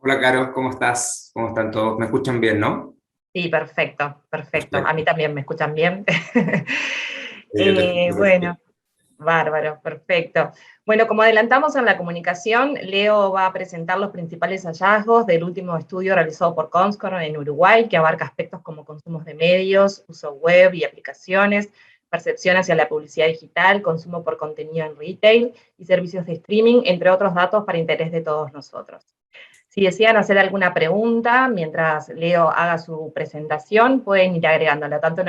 Hola, Caro, ¿cómo estás? ¿Cómo están todos? ¿Me escuchan bien, no? Sí, perfecto, perfecto. A Perfecto. mí también me escuchan bien. Sí, yo te escucho Bueno, perfecto. bárbaro, perfecto. Bueno, como adelantamos en la comunicación, Leo va a presentar los principales hallazgos del último estudio realizado por Comscore en Uruguay, que abarca aspectos como consumos de medios, uso web y aplicaciones, percepción hacia la publicidad digital, consumo por contenido en retail y servicios de streaming, entre otros datos para interés de todos nosotros. Si desean hacer alguna pregunta mientras Leo haga su presentación, pueden ir agregándola tanto en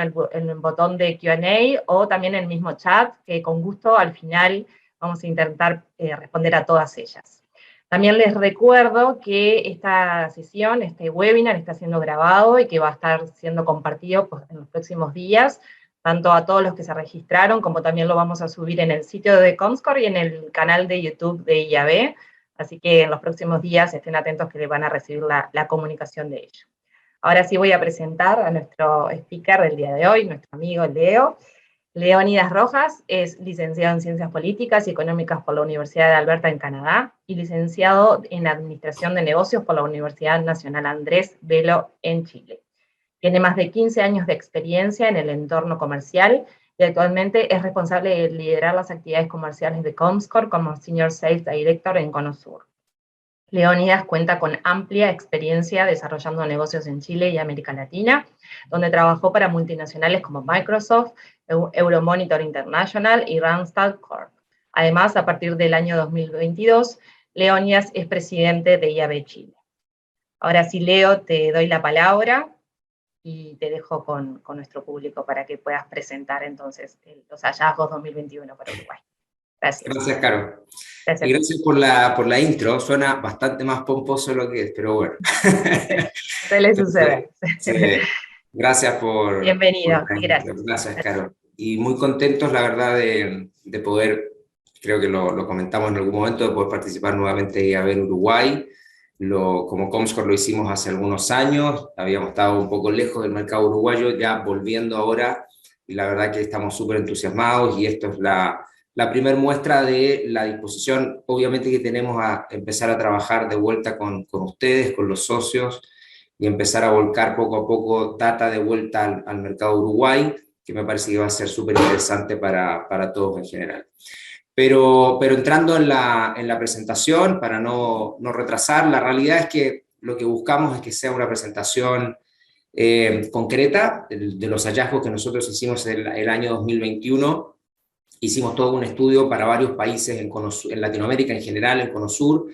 el botón de Q&A o también en el mismo chat, que con gusto al final vamos a intentar responder a todas ellas. También les recuerdo que esta sesión, este webinar, está siendo grabado y que va a estar siendo compartido pues, en los próximos días, tanto a todos los que se registraron, como también lo vamos a subir en el sitio de Comscore y en el canal de YouTube de IAB. Así que en los próximos días estén atentos que van a recibir la comunicación de ello. Ahora sí voy a presentar a nuestro speaker del día de hoy, nuestro amigo Leo. Leónidas Rojas es licenciado en Ciencias Políticas y Económicas por la Universidad de Alberta en Canadá y licenciado en Administración de Negocios por la Universidad Nacional Andrés Bello en Chile. Tiene más de 15 años de experiencia en el entorno comercial y actualmente es responsable de liderar las actividades comerciales de Comscore como Senior Sales Director en Conosur. Leónidas cuenta con amplia experiencia desarrollando negocios en Chile y América Latina, donde trabajó para multinacionales como Microsoft, Euromonitor International y Randstad Corp. Además, a partir del año 2022, Leónidas es presidente de IAB Chile. Ahora sí, Leo, te doy la palabra y te dejo con nuestro público para que puedas presentar entonces los hallazgos 2021 para Uruguay. Gracias. Gracias, Caro. Y Gracias a ti. gracias por la intro. Suena bastante más pomposo de lo que es, pero bueno. Suele suceder. Sí, gracias por Bienvenido la y intro. gracias. Gracias, Caro. Y muy contentos, la verdad, de poder, creo que lo comentamos en algún momento, de poder participar nuevamente y a ver Uruguay. Como Comscore lo hicimos hace algunos años, habíamos estado un poco lejos del mercado uruguayo, ya volviendo ahora, y la verdad que estamos súper entusiasmados y esto es la primera muestra de la disposición, obviamente, que tenemos a empezar a trabajar de vuelta con ustedes, con los socios, y empezar a volcar poco a poco data de vuelta al mercado Uruguay, que me parece que va a ser súper interesante para todos en general. Pero entrando en la presentación, para no retrasar, la realidad es que lo que buscamos es que sea una presentación concreta de los hallazgos que nosotros hicimos el año 2021. Hicimos todo un estudio para varios países en Latinoamérica en general, en Conosur.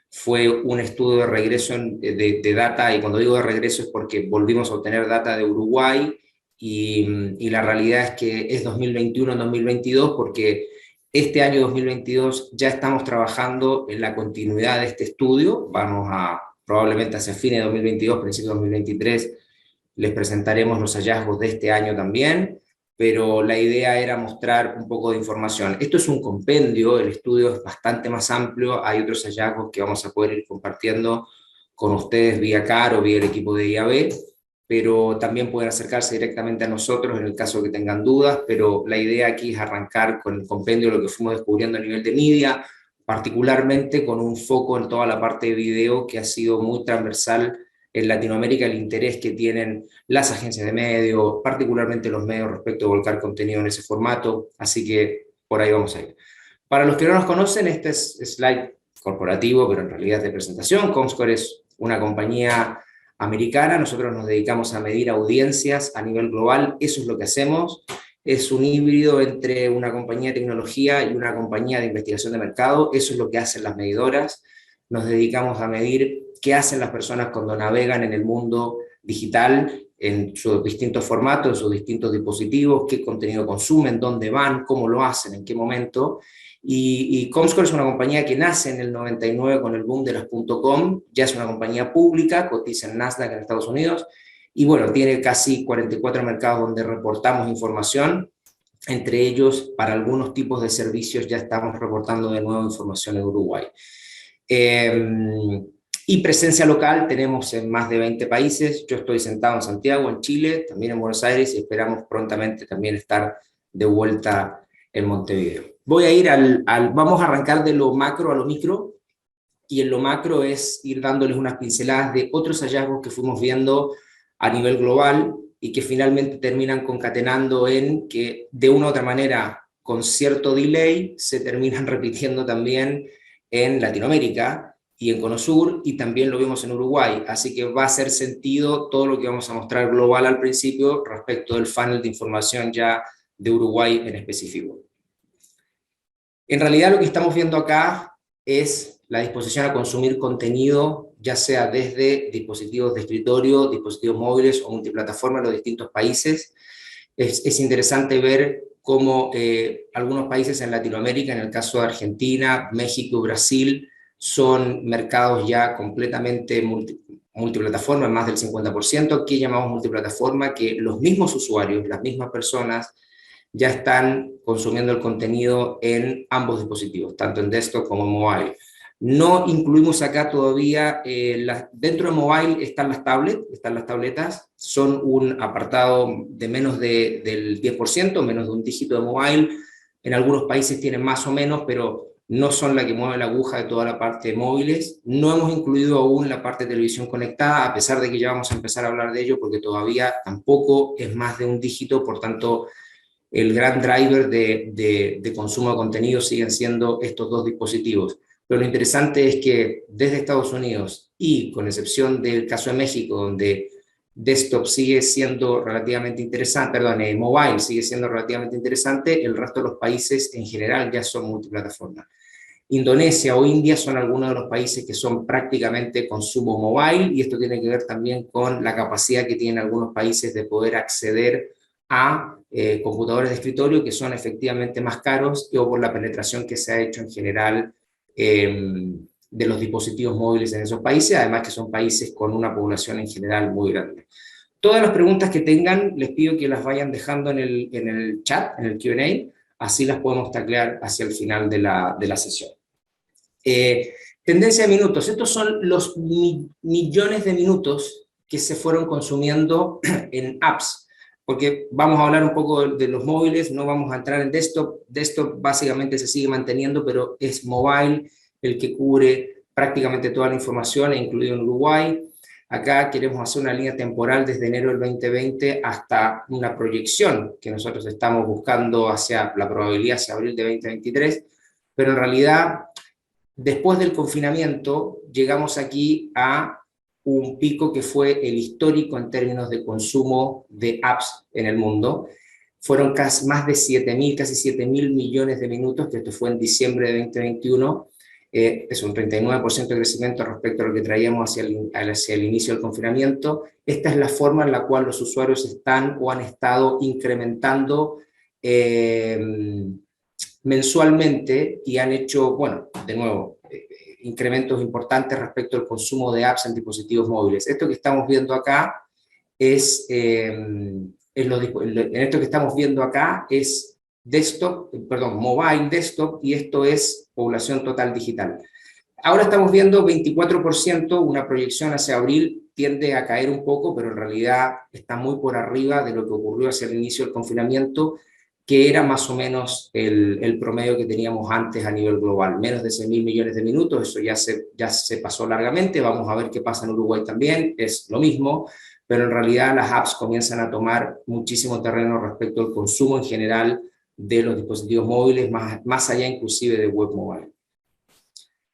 Fue un estudio de regreso de data, y cuando digo de regreso es porque volvimos a obtener data de Uruguay, y la realidad es que es 2021 en 2022 porque este año 2022 ya estamos trabajando en la continuidad de este estudio. Vamos a, probablemente hacia fines de 2022, principios de 2023, les presentaremos los hallazgos de este año también, pero la idea era mostrar un poco de información. Esto es un compendio, el estudio es bastante más amplio, hay otros hallazgos que vamos a poder ir compartiendo con ustedes vía CAR o vía el equipo de IAB, pero también pueden acercarse directamente a nosotros en el caso que tengan dudas, pero la idea aquí es arrancar con el compendio de lo que fuimos descubriendo a nivel de media, particularmente con un foco en toda la parte de video que ha sido muy transversal en Latinoamérica, el interés que tienen las agencias de medios, particularmente los medios, respecto a volcar contenido en ese formato, así que por ahí vamos a ir. Para los que no nos conocen, este es slide corporativo, pero en realidad es de presentación. Comscore es una compañía americana, nosotros nos dedicamos a medir audiencias a nivel global, eso es lo que hacemos. Es un híbrido entre una compañía de tecnología y una compañía de investigación de mercado, eso es lo que hacen las medidoras. Nos dedicamos a medir qué hacen las personas cuando navegan en el mundo digital, en sus distintos formatos, en sus distintos dispositivos, qué contenido consumen, dónde van, cómo lo hacen, en qué momento. Y Comscore es una compañía que nace en el 99 con el boom de las .com, ya es una compañía pública, cotiza en Nasdaq en Estados Unidos, y bueno, tiene casi 44 mercados donde reportamos información. Entre ellos, para algunos tipos de servicios ya estamos reportando de nuevo información en Uruguay. Y presencia local tenemos en más de 20 países. Yo estoy sentado en Santiago, en Chile, también en Buenos Aires, y esperamos prontamente también estar de vuelta en Montevideo. Voy a ir vamos a arrancar de lo macro a lo micro. y en lo macro es ir dándoles unas pinceladas de otros hallazgos que fuimos viendo a nivel global y que finalmente terminan concatenando en que de una u otra manera, con cierto delay, se terminan repitiendo también en Latinoamérica y en Cono Sur, y también lo vimos en Uruguay, así que va a hacer sentido todo lo que vamos a mostrar global al principio respecto del funnel de información ya de Uruguay en específico. En realidad lo que estamos viendo acá es la disposición a consumir contenido, ya sea desde dispositivos de escritorio, dispositivos móviles o multiplataforma en los distintos países. Es interesante ver cómo algunos países en Latinoamérica, en el caso de Argentina, México y Brasil, son mercados ya completamente multiplataforma, más del 50%. ¿Qué llamamos multiplataforma? Que los mismos usuarios, las mismas personas, ya están consumiendo el contenido en ambos dispositivos, tanto en desktop como en mobile. No incluimos acá todavía, dentro de mobile están las tabletas, son un apartado de menos del 10%, menos de un dígito de mobile. En algunos países tienen más o menos, pero no son la que mueve la aguja de toda la parte de móviles. No hemos incluido aún la parte de televisión conectada, a pesar de que ya vamos a empezar a hablar de ello, porque todavía tampoco es más de un dígito, por tanto, el gran driver de consumo de contenido siguen siendo estos dos dispositivos. Pero lo interesante es que desde Estados Unidos, y con excepción del caso de México, donde desktop sigue siendo relativamente interesante, mobile sigue siendo relativamente interesante, el resto de los países en general ya son multiplataforma. Indonesia o India son algunos de los países que son prácticamente consumo mobile, y esto tiene que ver también con la capacidad que tienen algunos países de poder acceder a computadores de escritorio que son efectivamente más caros, o por la penetración que se ha hecho en general de los dispositivos móviles en esos países, además que son países con una población en general muy grande. Todas las preguntas que tengan, les pido que las vayan dejando en el chat, en el Q&A, así las podemos taclear hacia el final de la sesión. Tendencia de minutos, estos son los millones de minutos que se fueron consumiendo en apps, porque vamos a hablar un poco de los móviles, no vamos a entrar en desktop. Desktop básicamente se sigue manteniendo, pero es mobile el que cubre prácticamente toda la información, incluido en Uruguay. Acá queremos hacer una línea temporal desde enero del 2020 hasta una proyección que nosotros estamos buscando hacia la probabilidad hacia abril de 2023, pero en realidad después del confinamiento llegamos aquí a un pico que fue el histórico en términos de consumo de apps en el mundo. Fueron más de 7.000, casi 7.000 millones de minutos, que esto fue en diciembre de 2021. Es un 39% de crecimiento respecto a lo que traíamos hacia el inicio del confinamiento. Esta es la forma en la cual los usuarios están o han estado incrementando mensualmente, y han hecho, bueno, de nuevo, incrementos importantes respecto al consumo de apps en dispositivos móviles. Esto que estamos viendo acá en esto que estamos viendo acá es mobile desktop, y esto es población total digital. Ahora estamos viendo 24%, una proyección hacia abril tiende a caer un poco, pero en realidad está muy por arriba de lo que ocurrió hacia el inicio del confinamiento, que era más o menos el promedio que teníamos antes a nivel global, menos de 6.000 millones de minutos. Eso ya se pasó largamente. Vamos a ver qué pasa en Uruguay también, es lo mismo, pero en realidad las apps comienzan a tomar muchísimo terreno respecto al consumo en general de los dispositivos móviles, más allá inclusive de web mobile.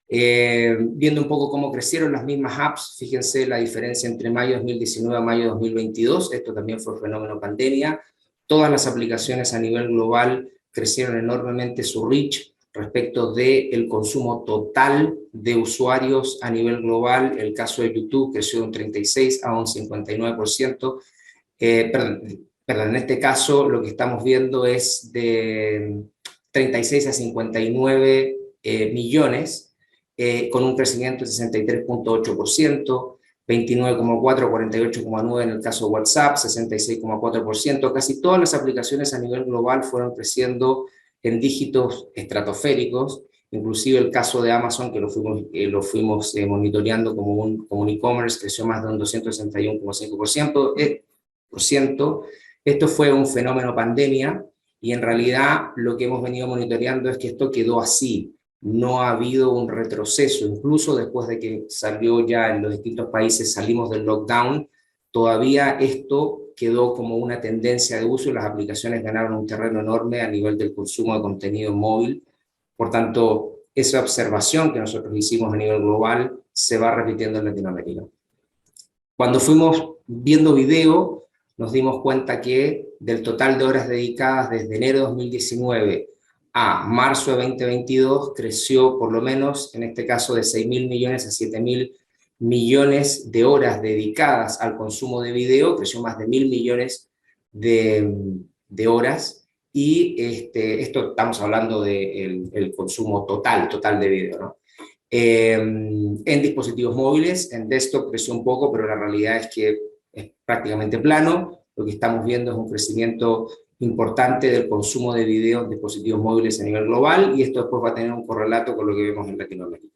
Viendo un poco cómo crecieron las mismas apps, fíjense la diferencia entre mayo de 2019 a mayo de 2022, esto también fue fenómeno pandemia. Todas las aplicaciones a nivel global crecieron enormemente su reach respecto del consumo total de usuarios a nivel global. El caso de YouTube creció de un 36 a un 59%. En este caso lo que estamos viendo es de 36 a 59 millones, con un crecimiento de 63.8%. 29,4, 48,9 en el caso de WhatsApp, 66,4%. Casi todas las aplicaciones a nivel global fueron creciendo en dígitos estratosféricos, inclusive el caso de Amazon, que lo fuimos monitoreando como un e-commerce, creció más de un 261,5%. Esto fue un fenómeno pandemia, y en realidad lo que hemos venido monitoreando es que esto quedó así. no ha habido un retroceso, incluso después de que salió ya en los distintos países, salimos del lockdown, todavía esto quedó como una tendencia de uso y las aplicaciones ganaron un terreno enorme a nivel del consumo de contenido móvil. Por tanto, esa observación que nosotros hicimos a nivel global se va repitiendo en Latinoamérica. Cuando fuimos viendo video, nos dimos cuenta que del total de horas dedicadas desde enero de 2019 a marzo de 2022, creció por lo menos, en este caso, de 6.000 millones a 7.000 millones de horas dedicadas al consumo de video, creció más de 1.000 millones de horas, y esto estamos hablando del consumo total de video, ¿no? En dispositivos móviles, en desktop creció un poco, pero la realidad es que es prácticamente plano. Lo que estamos viendo es un crecimiento importante del consumo de video en dispositivos móviles a nivel global, y esto después va a tener un correlato con lo que vemos en Latinoamérica.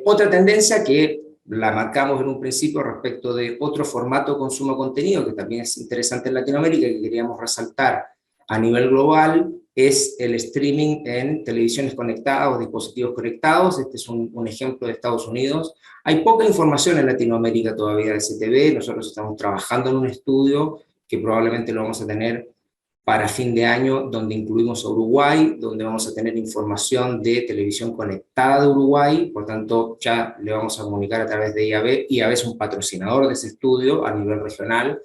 Otra tendencia que la marcamos en un principio respecto de otro formato de consumo de contenido, que también es interesante en Latinoamérica y que queríamos resaltar a nivel global, es el streaming en televisiones conectadas o dispositivos conectados. Este es un ejemplo de Estados Unidos. Hay poca información en Latinoamérica todavía de CTV. Nosotros estamos trabajando en un estudio que probablemente lo vamos a tener para fin de año, donde incluimos a Uruguay, donde vamos a tener información de televisión conectada de Uruguay. Por tanto, ya le vamos a comunicar a través de IAB. IAB es un patrocinador de ese estudio a nivel regional,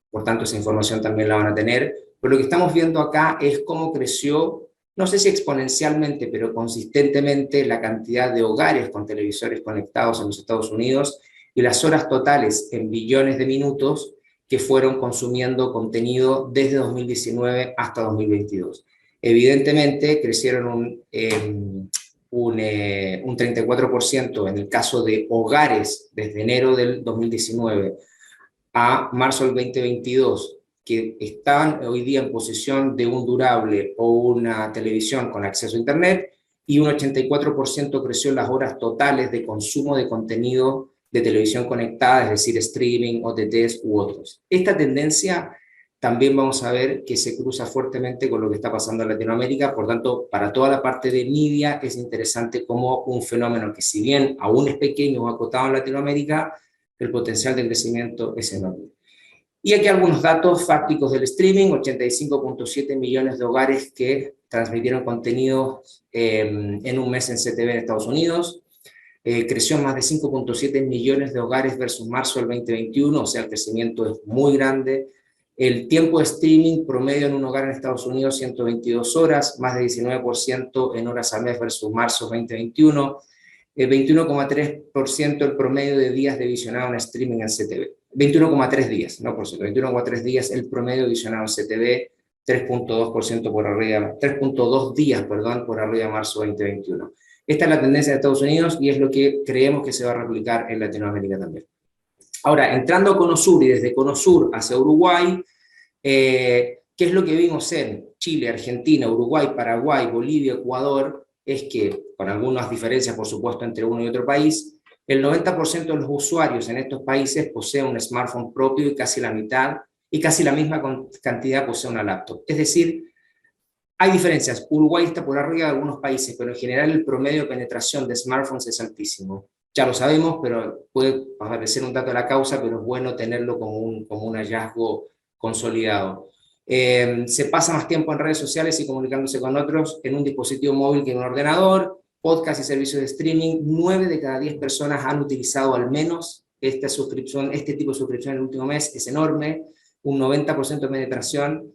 por tanto esa información también la van a tener. Pero lo que estamos viendo acá es cómo creció, no sé si exponencialmente, pero consistentemente, la cantidad de hogares con televisores conectados en los Estados Unidos y las horas totales en billones de minutos que fueron consumiendo contenido desde 2019 hasta 2022. Evidentemente crecieron un 34% en el caso de hogares desde enero del 2019 a marzo del 2022, que están hoy día en posesión de un durable o una televisión con acceso a Internet, y un 84% creció en las horas totales de consumo de contenido de televisión conectada, es decir, streaming, OTTs u otros. Esta tendencia también vamos a ver que se cruza fuertemente con lo que está pasando en Latinoamérica. Por tanto, para toda la parte de media es interesante como un fenómeno que, si bien aún es pequeño o acotado en Latinoamérica, el potencial de crecimiento es enorme. Y aquí algunos datos fácticos del streaming: 85.7 millones de hogares que transmitieron contenido en un mes en CTV en Estados Unidos. Creció más de 5.7 millones de hogares versus marzo del 2021, o sea, el crecimiento es muy grande. El tiempo de streaming promedio en un hogar en Estados Unidos, 122 horas, más de 19% en horas al mes versus marzo 2021. 21,3% el promedio de días de visionado en streaming en CTV. 21,3 días, no por ciento, 21,3 días el promedio de visionado en CTV, 3,2% por arriba, 3,2 días, perdón, por arriba de marzo 2021. Esta es la tendencia de Estados Unidos y es lo que creemos que se va a replicar en Latinoamérica también. Ahora, entrando a Cono Sur y desde Cono Sur hacia Uruguay, ¿qué es lo que vimos en Chile, Argentina, Uruguay, Paraguay, Bolivia, Ecuador? Es que, con algunas diferencias, por supuesto, entre uno y otro país, el 90% de los usuarios en estos países posee un smartphone propio y casi la mitad, y casi la misma cantidad posee una laptop. Es decir, hay diferencias. Uruguay está por arriba de algunos países, pero en general el promedio de penetración de smartphones es altísimo. Ya lo sabemos, pero puede parecer un dato de la causa, pero es bueno tenerlo como un hallazgo consolidado. Se pasa más tiempo en redes sociales y comunicándose con otros en un dispositivo móvil que en un ordenador. Podcast y servicios de streaming: 9 de cada 10 personas han utilizado al menos esta suscripción, este tipo de suscripción en el último mes. Es enorme, un 90% de penetración.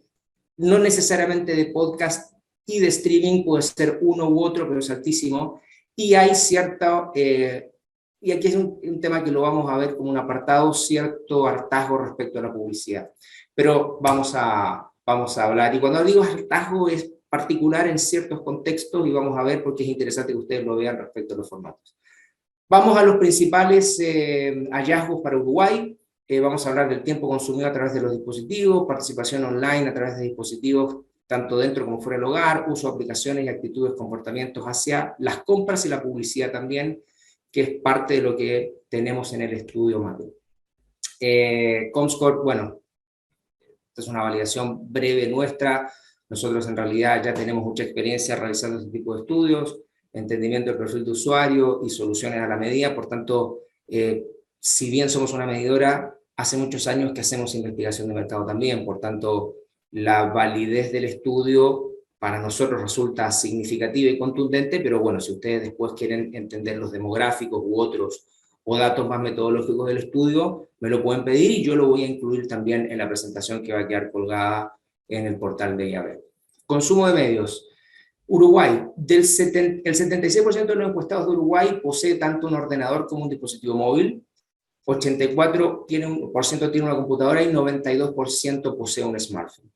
No necesariamente de podcast y de streaming, puede ser uno u otro, pero es altísimo. Y hay cierta, y aquí es un tema que lo vamos a ver como un apartado, cierto hartazgo respecto a la publicidad. Pero vamos a hablar, y cuando digo hartazgo es particular en ciertos contextos, y vamos a ver por qué es interesante que ustedes lo vean respecto a los formatos. Vamos a los principales hallazgos para Uruguay. Vamos a hablar del tiempo consumido a través de los dispositivos, participación online a través de dispositivos tanto dentro como fuera del hogar, uso de aplicaciones y actitudes, comportamientos hacia las compras y la publicidad también, que es parte de lo que tenemos en el estudio Matu. Comscore, bueno, esta es una validación breve nuestra. Nosotros en realidad ya tenemos mucha experiencia realizando este tipo de estudios, entendimiento del perfil de usuario y soluciones a la medida. Por tanto, si bien somos una medidora, hace muchos años que hacemos investigación de mercado también. Por tanto, la validez del estudio para nosotros resulta significativa y contundente, pero bueno, si ustedes después quieren entender los demográficos u otros o datos más metodológicos del estudio, me lo pueden pedir y yo lo voy a incluir también en la presentación que va a quedar colgada en el portal de IAB. Consumo de medios. Uruguay, el 76% de los encuestados de Uruguay posee tanto un ordenador como un dispositivo móvil, 84% tiene una computadora y 92% posee un smartphone.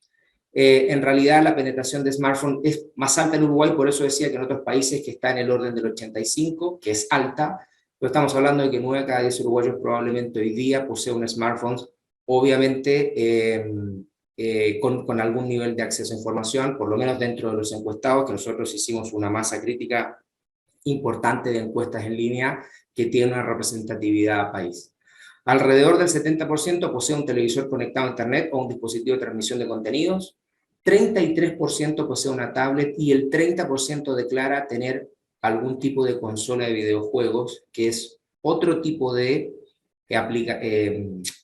En realidad la penetración de smartphone es más alta en Uruguay, por eso decía que en otros países que está en el orden del 85, que es alta, pero estamos hablando de que 9 cada 10 uruguayos probablemente hoy día posee un smartphone, obviamente con algún nivel de acceso a información, por lo menos dentro de los encuestados, que nosotros hicimos una masa crítica importante de encuestas en línea que tiene una representatividad a país. Alrededor del 70% posee un televisor conectado a internet o un dispositivo de transmisión de contenidos, 33% posee una tablet y el 30% declara tener algún tipo de consola de videojuegos, que es otro tipo de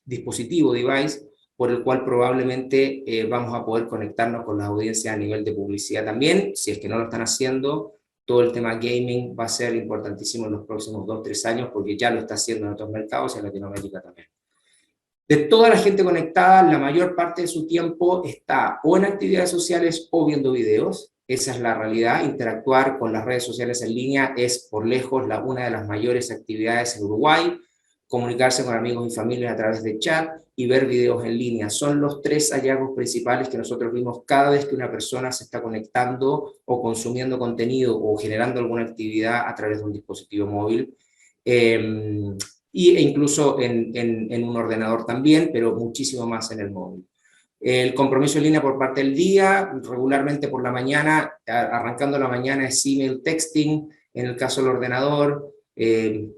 dispositivo, device, por el cual probablemente vamos a poder conectarnos con las audiencias a nivel de publicidad también. Si es que no lo están haciendo, todo el tema gaming va a ser importantísimo en los próximos 2-3 años, porque ya lo está haciendo en otros mercados y en Latinoamérica también. De toda la gente conectada, la mayor parte de su tiempo está o en actividades sociales o viendo videos. Esa es la realidad. Interactuar con las redes sociales en línea es por lejos una de las mayores actividades en Uruguay. Comunicarse con amigos y familias a través de chat y ver videos en línea. Son los 3 hallazgos principales que nosotros vimos cada vez que una persona se está conectando o consumiendo contenido o generando alguna actividad a través de un dispositivo móvil. E incluso en un ordenador también, pero muchísimo más en el móvil. El compromiso en línea por parte del día, regularmente por la mañana, arrancando la mañana es email, texting, en el caso del ordenador,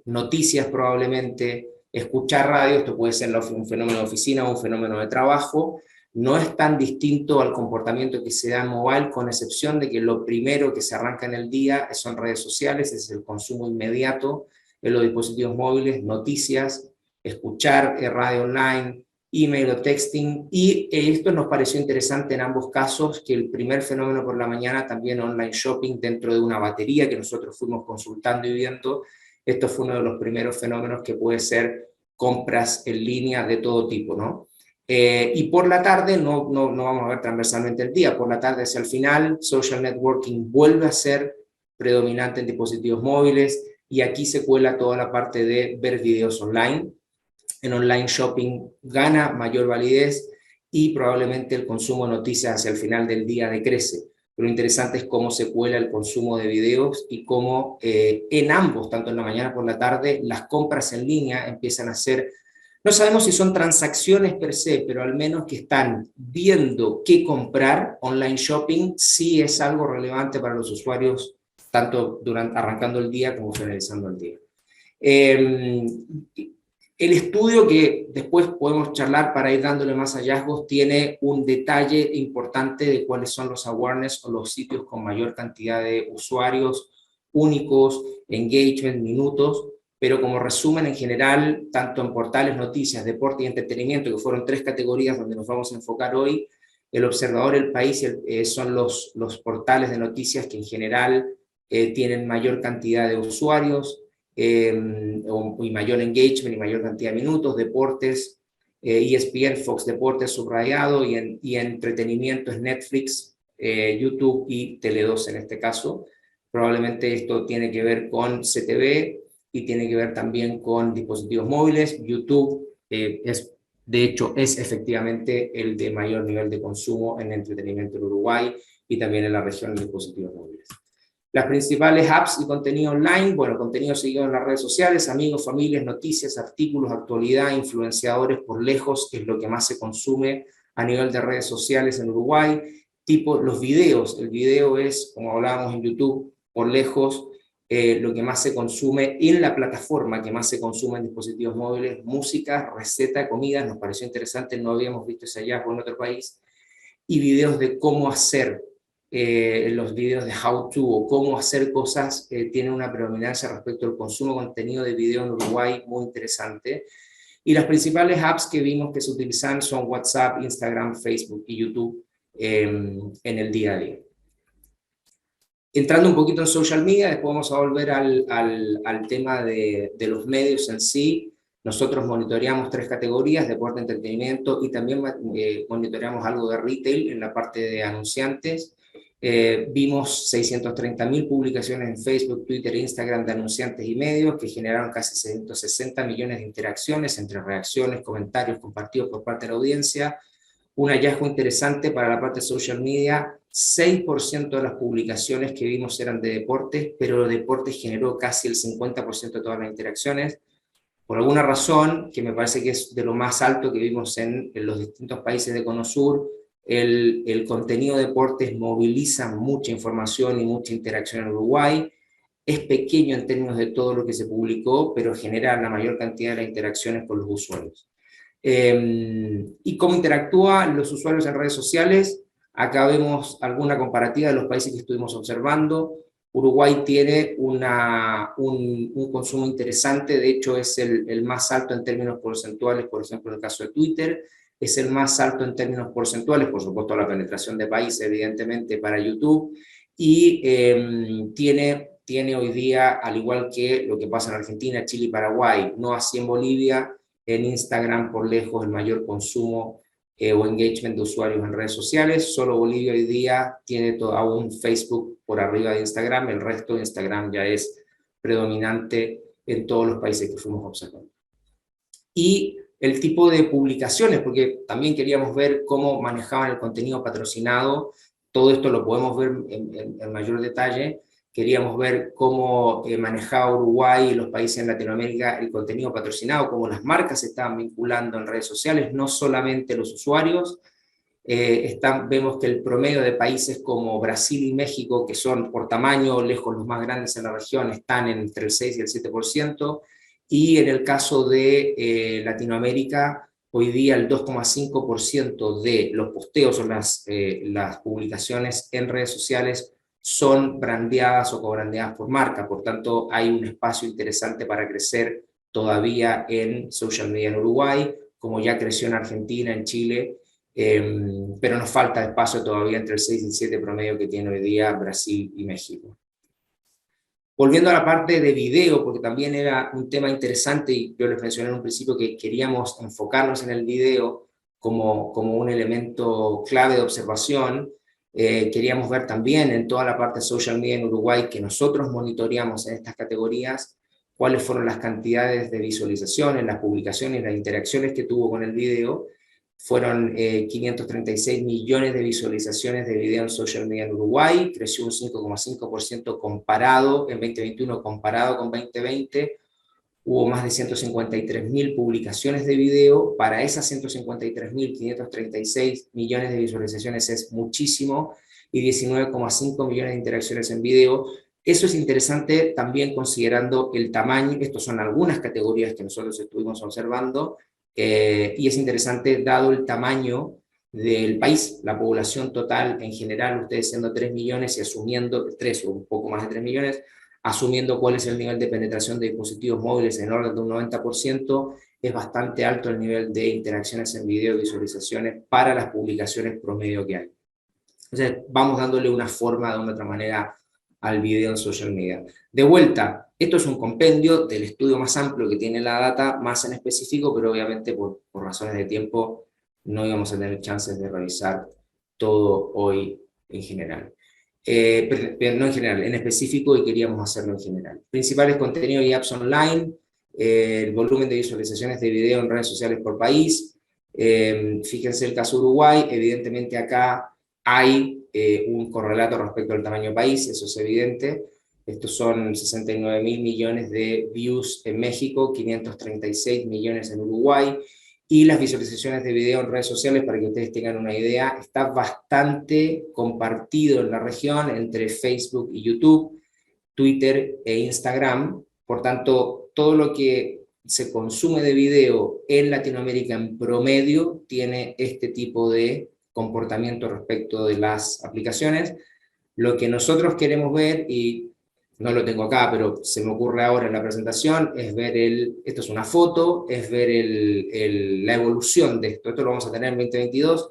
noticias probablemente, escuchar radio, esto puede ser un fenómeno de oficina o un fenómeno de trabajo, no es tan distinto al comportamiento que se da en mobile, con excepción de que lo primero que se arranca en el día son redes sociales, es el consumo inmediato en los dispositivos móviles, noticias, escuchar radio online, email o texting, y esto nos pareció interesante en ambos casos, que el primer fenómeno por la mañana, también online shopping dentro de una batería que nosotros fuimos consultando y viendo, esto fue uno de los primeros fenómenos que puede ser compras en línea de todo tipo, ¿no? Y por la tarde, no vamos a ver transversalmente el día, por la tarde hacia el final, social networking vuelve a ser predominante en dispositivos móviles, y aquí se cuela toda la parte de ver videos online. En online shopping gana mayor validez y probablemente el consumo de noticias hacia el final del día decrece. Lo interesante es cómo se cuela el consumo de videos y cómo en ambos, tanto en la mañana como por la tarde, las compras en línea empiezan a ser, no sabemos si son transacciones per se, pero al menos que están viendo qué comprar. Online shopping sí es algo relevante para los usuarios, tanto arrancando el día como finalizando el día. El estudio, que después podemos charlar para ir dándole más hallazgos, tiene un detalle importante de cuáles son los awareness o los sitios con mayor cantidad de usuarios únicos, engagement, minutos, pero como resumen en general, tanto en portales, noticias, deporte y entretenimiento, que fueron 3 categorías donde nos vamos a enfocar hoy, El Observador, El País son los portales de noticias que en general tienen mayor cantidad de usuarios, y mayor engagement y mayor cantidad de minutos. Deportes, ESPN, Fox Deportes subrayado, y entretenimiento es Netflix, YouTube y Tele2 en este caso. Probablemente esto tiene que ver con CTV y tiene que ver también con dispositivos móviles. YouTube de hecho es efectivamente el de mayor nivel de consumo en entretenimiento en Uruguay y también en la región de dispositivos móviles. Las principales apps y contenido online, bueno, contenido seguido en las redes sociales, amigos, familias, noticias, artículos, actualidad, influenciadores, por lejos es lo que más se consume a nivel de redes sociales en Uruguay. Tipo los videos, el video es, como hablábamos en YouTube, por lejos lo que más se consume en la plataforma, que más se consume en dispositivos móviles. Música, receta, comidas, nos pareció interesante, no habíamos visto ese hallazgo en otro país. y videos de cómo hacer, los videos de how to o cómo hacer cosas, tienen una predominancia respecto al consumo de contenido de video en Uruguay muy interesante. Y las principales apps que vimos que se utilizan son WhatsApp, Instagram, Facebook y YouTube en el día a día. Entrando un poquito en social media, después vamos a volver al tema de los medios en sí. Nosotros monitoreamos 3 categorías, deporte, entretenimiento, y también monitoreamos algo de retail en la parte de anunciantes. Vimos 630.000 publicaciones en Facebook, Twitter e Instagram de anunciantes y medios que generaron casi 160 millones de interacciones entre reacciones, comentarios compartidos por parte de la audiencia. Un hallazgo interesante para la parte de social media: 6% de las publicaciones que vimos eran de deportes, pero deportes generó casi el 50% de todas las interacciones. Por alguna razón, que me parece que es de lo más alto que vimos en los distintos países de Cono Sur, el contenido de deportes moviliza mucha información y mucha interacción en Uruguay. Es pequeño en términos de todo lo que se publicó, pero genera la mayor cantidad de las interacciones con los usuarios. ¿Y cómo interactúan los usuarios en redes sociales? Acá vemos alguna comparativa de los países que estuvimos observando. Uruguay tiene un consumo interesante, de hecho es el más alto en términos porcentuales, por ejemplo en el caso de Twitter, es el más alto en términos porcentuales, por supuesto la penetración de países evidentemente para YouTube, y tiene hoy día, al igual que lo que pasa en Argentina, Chile y Paraguay, no así en Bolivia, en Instagram por lejos el mayor consumo o engagement de usuarios en redes sociales. Solo Bolivia hoy día tiene aún Facebook por arriba de Instagram, el resto de Instagram ya es predominante en todos los países que fuimos observando. Y el tipo de publicaciones, porque también queríamos ver cómo manejaban el contenido patrocinado, todo esto lo podemos ver en mayor detalle. Queríamos ver cómo manejaba Uruguay y los países en Latinoamérica el contenido patrocinado, cómo las marcas se estaban vinculando en redes sociales, no solamente los usuarios. Vemos que el promedio de países como Brasil y México, que son por tamaño lejos los más grandes en la región, están entre el 6 y el 7%, y en el caso de Latinoamérica, hoy día el 2,5% de los posteos o las publicaciones en redes sociales son brandeadas o cobrandeadas por marca. Por tanto, hay un espacio interesante para crecer todavía en social media en Uruguay, como ya creció en Argentina, en Chile, pero nos falta espacio todavía entre el 6 y el 7 promedio que tiene hoy día Brasil y México. Volviendo a la parte de video, porque también era un tema interesante y yo les mencioné en un principio que queríamos enfocarnos en el video como un elemento clave de observación. Queríamos ver también en toda la parte social media en Uruguay que nosotros monitoreamos en estas categorías cuáles fueron las cantidades de visualizaciones, las publicaciones, las interacciones que tuvo con el video. Fueron 536 millones de visualizaciones de video en social media en Uruguay, creció un 5,5% comparado en 2021 comparado con 2020. Hubo más de 153.000 publicaciones de video. Para esas 153.000, 536 millones de visualizaciones es muchísimo, y 19,5 millones de interacciones en video. Eso es interesante también considerando el tamaño. Estas son algunas categorías que nosotros estuvimos observando, y es interesante dado el tamaño del país, la población total en general, ustedes siendo 3 millones y asumiendo 3 o un poco más de 3 millones, asumiendo cuál es el nivel de penetración de dispositivos móviles en orden de un 90%, es bastante alto el nivel de interacciones en video y visualizaciones para las publicaciones promedio que hay. Entonces, vamos dándole una forma de una otra manera al video en social media. De vuelta, esto es un compendio del estudio más amplio que tiene la data, más en específico, pero obviamente por razones de tiempo no íbamos a tener chances de revisar todo hoy en general. No en general, en específico, y queríamos hacerlo en general. Principales contenidos y apps online, el volumen de visualizaciones de video en redes sociales por país. Fíjense el caso Uruguay, evidentemente acá hay un correlato respecto al tamaño país, eso es evidente. Estos son 69.000 millones de views en México, 536 millones en Uruguay, y las visualizaciones de video en redes sociales, para que ustedes tengan una idea, está bastante compartido en la región entre Facebook y YouTube, Twitter e Instagram. Por tanto, todo lo que se consume de video en Latinoamérica en promedio tiene este tipo de comportamiento respecto de las aplicaciones. Lo que nosotros queremos ver, y no lo tengo acá, pero se me ocurre ahora en la presentación, es ver esto es una foto, es ver la evolución de esto. Esto lo vamos a tener en 2022.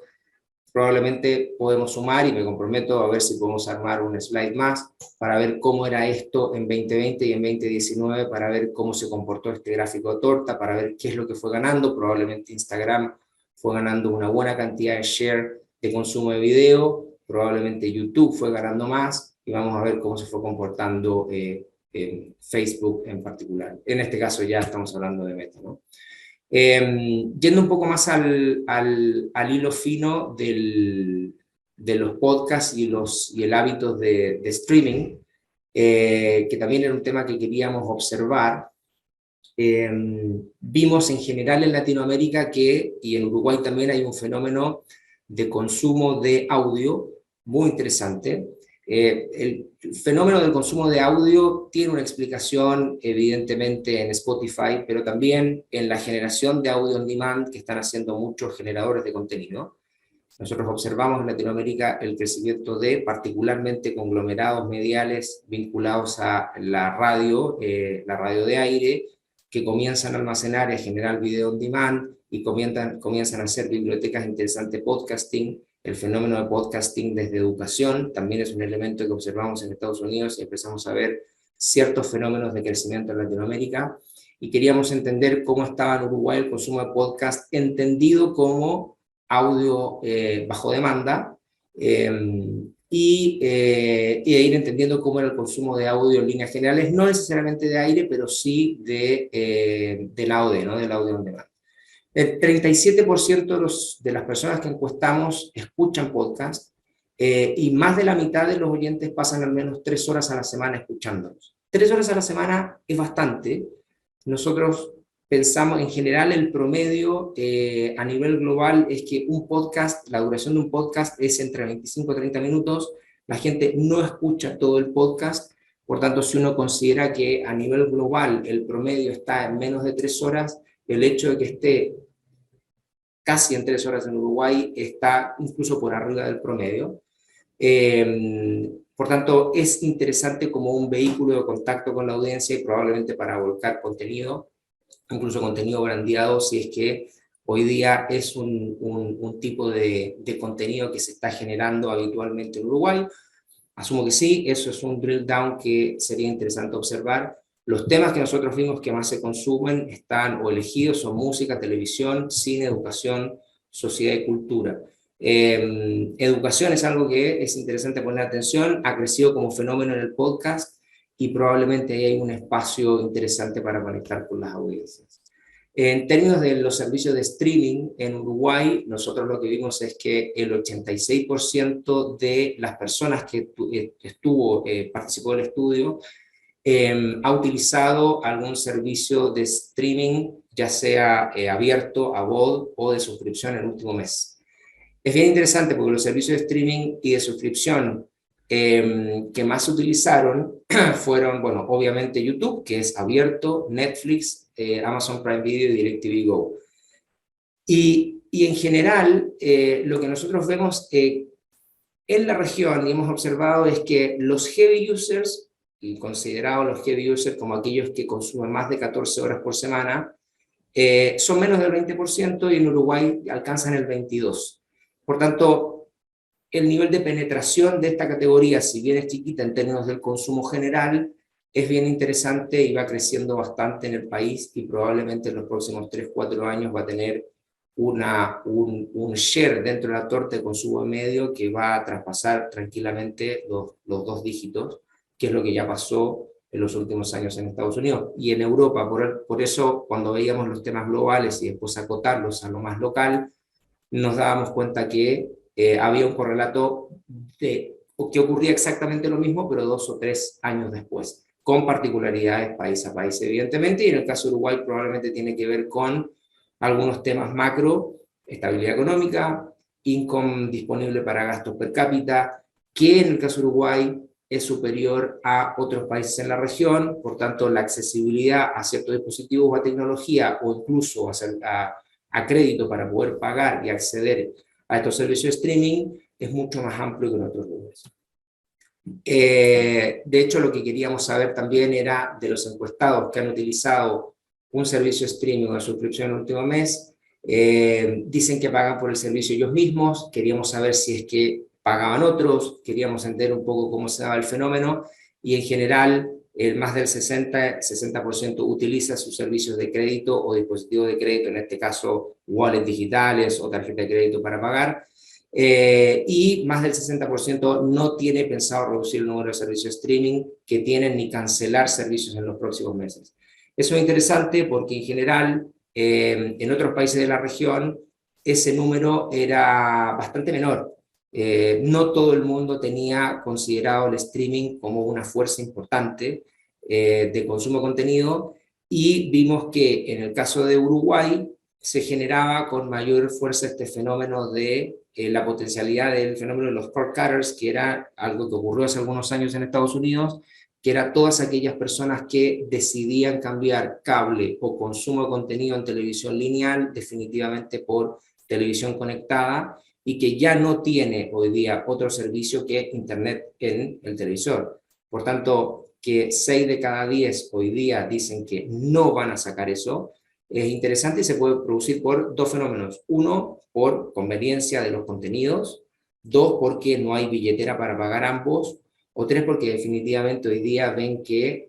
Probablemente podemos sumar, y me comprometo a ver si podemos armar un slide más para ver cómo era esto en 2020 y en 2019, para ver cómo se comportó este gráfico de torta, para ver qué es lo que fue ganando. Probablemente Instagram fue ganando una buena cantidad de share de consumo de video, probablemente YouTube fue ganando más, y vamos a ver cómo se fue comportando Facebook en particular. En este caso ya estamos hablando de Meta, ¿no? Yendo un poco más al hilo fino de los podcasts y el hábito de streaming, que también era un tema que queríamos observar. Vimos en general en Latinoamérica y en Uruguay también hay un fenómeno de consumo de audio muy interesante. El fenómeno del consumo de audio tiene una explicación evidentemente en Spotify, pero también en la generación de audio on demand que están haciendo muchos generadores de contenido. Nosotros observamos en Latinoamérica el crecimiento de particularmente conglomerados mediales vinculados a la radio de aire, que comienzan a almacenar y a generar video on demand y comienzan a hacer bibliotecas interesantes, podcasting. El fenómeno de podcasting desde educación también es un elemento que observamos en Estados Unidos, y empezamos a ver ciertos fenómenos de crecimiento en Latinoamérica, y queríamos entender cómo estaba en Uruguay el consumo de podcast entendido como audio bajo demanda, y ir entendiendo cómo era el consumo de audio en líneas generales, no necesariamente de aire, pero sí del AOD, ¿no? Del audio on demand. El 37% de las personas que encuestamos escuchan podcast, y más de la mitad de los oyentes pasan al menos 3 horas a la semana escuchándolos. 3 horas a la semana es bastante. Nosotros pensamos, en general, el promedio a nivel global es que un podcast, la duración de un podcast es entre 25 y 30 minutos. La gente no escucha todo el podcast, por tanto, si uno considera que a nivel global el promedio está en menos de 3 horas, el hecho de que esté casi en 3 horas en Uruguay está incluso por arriba del promedio. Por tanto, es interesante como un vehículo de contacto con la audiencia, y probablemente para volcar contenido, incluso contenido brandeado, si es que hoy día es un tipo de contenido que se está generando habitualmente en Uruguay. Asumo que sí, eso es un drill down que sería interesante observar. Los temas que nosotros vimos que más se consumen están o elegidos son música, televisión, cine, educación, sociedad y cultura. Educación es algo que es interesante poner atención, ha crecido como fenómeno en el podcast, y probablemente ahí hay un espacio interesante para conectar con las audiencias. En términos de los servicios de streaming en Uruguay, nosotros lo que vimos es que el 86% de las personas que participó del estudio ha utilizado algún servicio de streaming, ya sea abierto, a VOD o de suscripción en el último mes. Es bien interesante porque los servicios de streaming y de suscripción que más se utilizaron fueron, bueno, obviamente YouTube, que es abierto, Netflix, Amazon Prime Video y DirecTV Go. Y en general, lo que nosotros vemos en la región y hemos observado es que los heavy users, y considerados los heavy users como aquellos que consumen más de 14 horas por semana, son menos del 20%, y en Uruguay alcanzan el 22%. Por tanto, el nivel de penetración de esta categoría, si bien es chiquita en términos del consumo general, es bien interesante y va creciendo bastante en el país, y probablemente en los próximos 3-4 años va a tener un share dentro de la torta de consumo medio que va a traspasar tranquilamente los 2 dígitos, que es lo que ya pasó en los últimos años en Estados Unidos y en Europa. Por eso, cuando veíamos los temas globales y después acotarlos a lo más local, nos dábamos cuenta que había un correlato que ocurría exactamente lo mismo, pero 2 o 3 años después, con particularidades país a país, evidentemente, y en el caso de Uruguay probablemente tiene que ver con algunos temas macro, estabilidad económica, income disponible para gastos per cápita, que en el caso de Uruguay es superior a otros países en la región. Por tanto, la accesibilidad a ciertos dispositivos o a tecnología, o incluso a crédito para poder pagar y acceder a estos servicios de streaming es mucho más amplio que en otros lugares. De hecho, lo que queríamos saber también era de los encuestados que han utilizado un servicio de streaming o de suscripción en el último mes, dicen que pagan por el servicio ellos mismos, queríamos saber si es que pagaban otros, queríamos entender un poco cómo se daba el fenómeno, y en general más del 60% utiliza sus servicios de crédito o dispositivos de crédito, en este caso wallets digitales o tarjeta de crédito para pagar, y más del 60% no tiene pensado reducir el número de servicios de streaming que tienen ni cancelar servicios en los próximos meses. Eso es interesante porque en general en otros países de la región ese número era bastante menor. No todo el mundo tenía considerado el streaming como una fuerza importante de consumo de contenido, y vimos que en el caso de Uruguay se generaba con mayor fuerza este fenómeno de la potencialidad del fenómeno de los cord cutters, que era algo que ocurrió hace algunos años en Estados Unidos, que era todas aquellas personas que decidían cambiar cable o consumo de contenido en televisión lineal definitivamente por televisión conectada, y que ya no tiene hoy día otro servicio que Internet en el televisor. Por tanto, que 6 de cada 10 hoy día dicen que no van a sacar eso, es interesante y se puede producir por dos fenómenos. Uno, por conveniencia de los contenidos. Dos, porque no hay billetera para pagar ambos. O tres, porque definitivamente hoy día ven que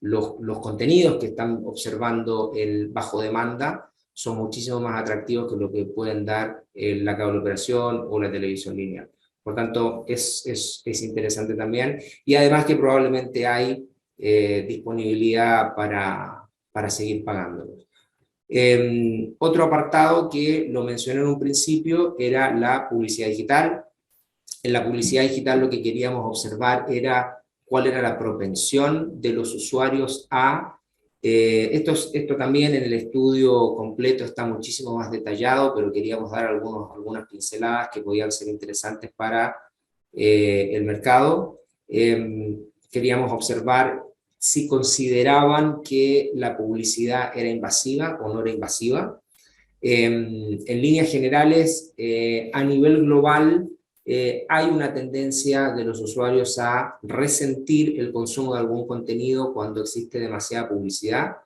los contenidos que están observando el bajo demanda son muchísimo más atractivos que lo que pueden dar la cable operación o la televisión lineal. Por tanto, es interesante también. Y además que probablemente hay disponibilidad para seguir pagándolos. Otro apartado que lo mencioné en un principio era la publicidad digital. En la publicidad digital lo que queríamos observar era cuál era la propensión de los usuarios a... esto también en el estudio completo está muchísimo más detallado, pero queríamos dar algunas pinceladas que podían ser interesantes para el mercado. Queríamos observar si consideraban que la publicidad era invasiva o no era invasiva. En líneas generales, a nivel global, hay una tendencia de los usuarios a resentir el consumo de algún contenido cuando existe demasiada publicidad.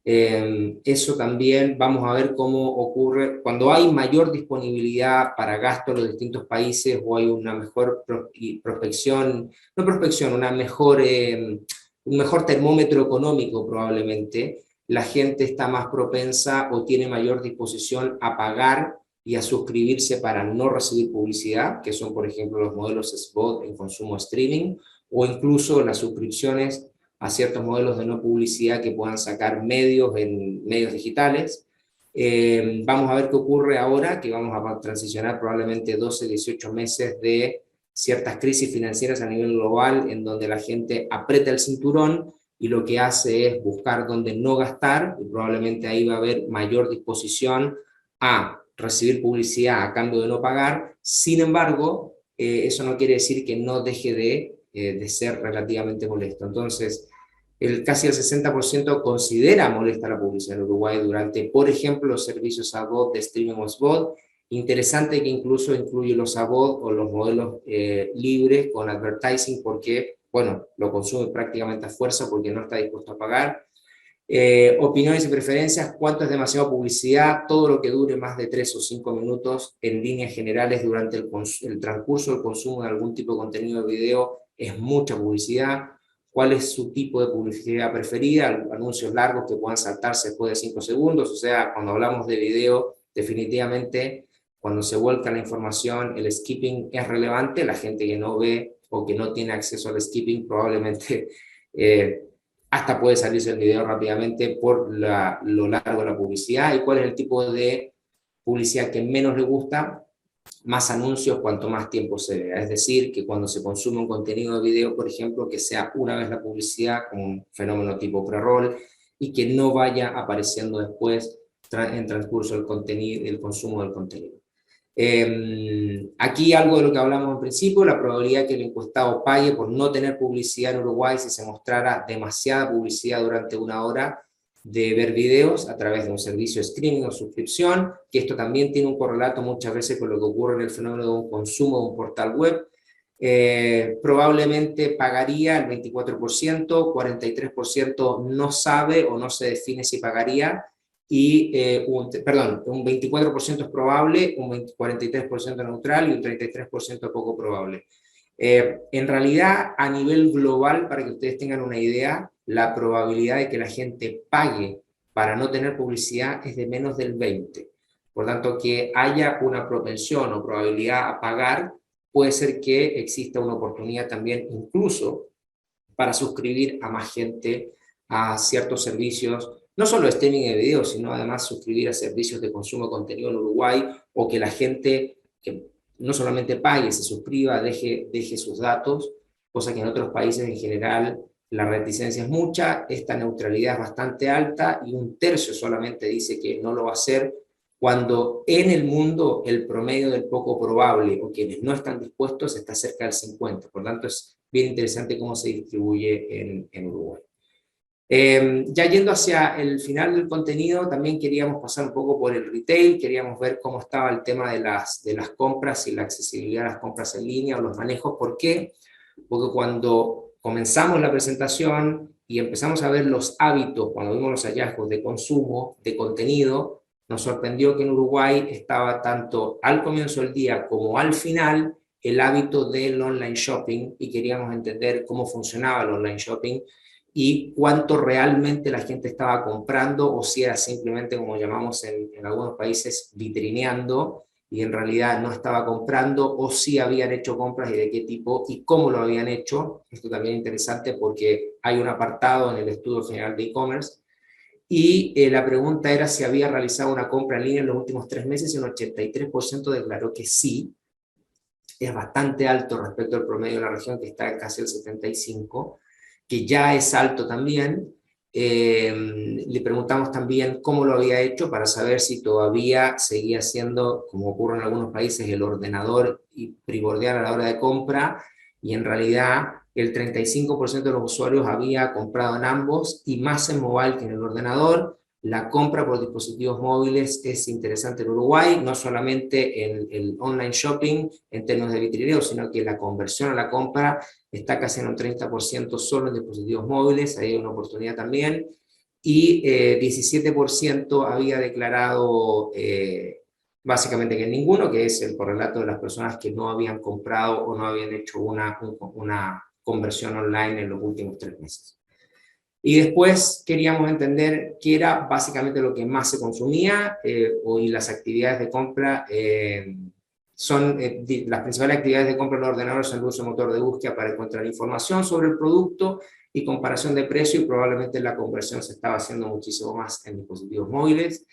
Eso también vamos a ver cómo ocurre cuando hay mayor disponibilidad para gasto en los distintos países, o hay una mejor prospección, no prospección, un mejor termómetro económico probablemente. La gente está más propensa o tiene mayor disposición a pagar y a suscribirse para no recibir publicidad, que son por ejemplo los modelos SVOD en consumo streaming, o incluso las suscripciones a ciertos modelos de no publicidad que puedan sacar medios en medios digitales. Vamos a ver qué ocurre ahora, que vamos a transicionar probablemente 12, 18 meses de ciertas crisis financieras a nivel global, en donde la gente aprieta el cinturón y lo que hace es buscar dónde no gastar, y probablemente ahí va a haber mayor disposición a recibir publicidad a cambio de no pagar. Sin embargo, eso no quiere decir que no deje de ser relativamente molesto. Entonces, casi el 60% considera molesta la publicidad en Uruguay durante, por ejemplo, los servicios AVOD de streaming o SVOD. Interesante que incluso incluye los AVOD o los modelos libres con advertising, porque, bueno, lo consume prácticamente a fuerza porque no está dispuesto a pagar. Opiniones y preferencias: cuánto es demasiada publicidad, todo lo que dure más de 3 o 5 minutos en líneas generales durante el transcurso del consumo de algún tipo de contenido de video es mucha publicidad. ¿Cuál es su tipo de publicidad preferida? Anuncios largos que puedan saltarse después de 5 segundos. O sea, cuando hablamos de video, definitivamente cuando se vuelca la información, el skipping es relevante. La gente que no ve o que no tiene acceso al skipping probablemente hasta puede salirse el video rápidamente por lo largo de la publicidad. ¿Y cuál es el tipo de publicidad que menos le gusta? Más anuncios cuanto más tiempo se vea. Es decir, que cuando se consume un contenido de video, por ejemplo, que sea una vez la publicidad, como un fenómeno tipo pre-roll, y que no vaya apareciendo después en transcurso el consumo del contenido. Aquí algo de lo que hablamos al principio: la probabilidad que el encuestado pague por no tener publicidad en Uruguay si se mostrara demasiada publicidad durante una hora de ver videos a través de un servicio de streaming o suscripción, que esto también tiene un correlato muchas veces con lo que ocurre en el fenómeno de un consumo de un portal web. Probablemente pagaría el 24%, 43% no sabe o no se define si pagaría, y un 24% es probable, un 43% neutral y un 33% poco probable. En realidad, a nivel global, para que ustedes tengan una idea, la probabilidad de que la gente pague para no tener publicidad es de menos del 20%. Por tanto, que haya una propensión o probabilidad a pagar, puede ser que exista una oportunidad también incluso para suscribir a más gente a ciertos servicios, no solo streaming de video, sino además suscribir a servicios de consumo de contenido en Uruguay, o que la gente que no solamente pague, se suscriba, deje sus datos, cosa que en otros países en general la reticencia es mucha, esta neutralidad es bastante alta y un tercio solamente dice que no lo va a hacer, cuando en el mundo el promedio del poco probable o quienes no están dispuestos está cerca del 50%. Por tanto, es bien interesante cómo se distribuye en Uruguay. Ya yendo hacia el final del contenido, también queríamos pasar un poco por el retail, queríamos ver cómo estaba el tema de las compras y la accesibilidad a las compras en línea o los manejos. ¿Por qué? Porque cuando comenzamos la presentación y empezamos a ver los hábitos, cuando vimos los hallazgos de consumo, de contenido, nos sorprendió que en Uruguay estaba tanto al comienzo del día como al final el hábito del online shopping, y queríamos entender cómo funcionaba el online shopping y cuánto realmente la gente estaba comprando, o si era simplemente, como llamamos en algunos países, vitrineando, y en realidad no estaba comprando, o si habían hecho compras y de qué tipo y cómo lo habían hecho. Esto también es interesante porque hay un apartado en el Estudio General de E-Commerce, y la pregunta era si había realizado una compra en línea en los últimos 3 meses, y un 83% declaró que sí. Es bastante alto respecto al promedio de la región, que está en casi el 75%, que ya es alto también. Le preguntamos también cómo lo había hecho para saber si todavía seguía siendo, como ocurre en algunos países, el ordenador y primordial a la hora de compra, y en realidad el 35% de los usuarios había comprado en ambos, y más en mobile que en el ordenador. La compra por dispositivos móviles es interesante en Uruguay, no solamente en el online shopping en términos de vitrineo, sino que la conversión a la compra está casi en un 30% solo en dispositivos móviles, ahí hay una oportunidad también, y 17% había declarado básicamente que ninguno, que es el correlato de las personas que no habían comprado o no habían hecho una conversión online en los últimos 3 meses. Y después queríamos entender qué era básicamente lo que más se consumía, y las actividades de compra son las principales actividades de compra en los ordenadores: son el uso de motor de búsqueda para encontrar información sobre el producto y comparación de precio, y probablemente la conversión se estaba haciendo muchísimo más en dispositivos móviles.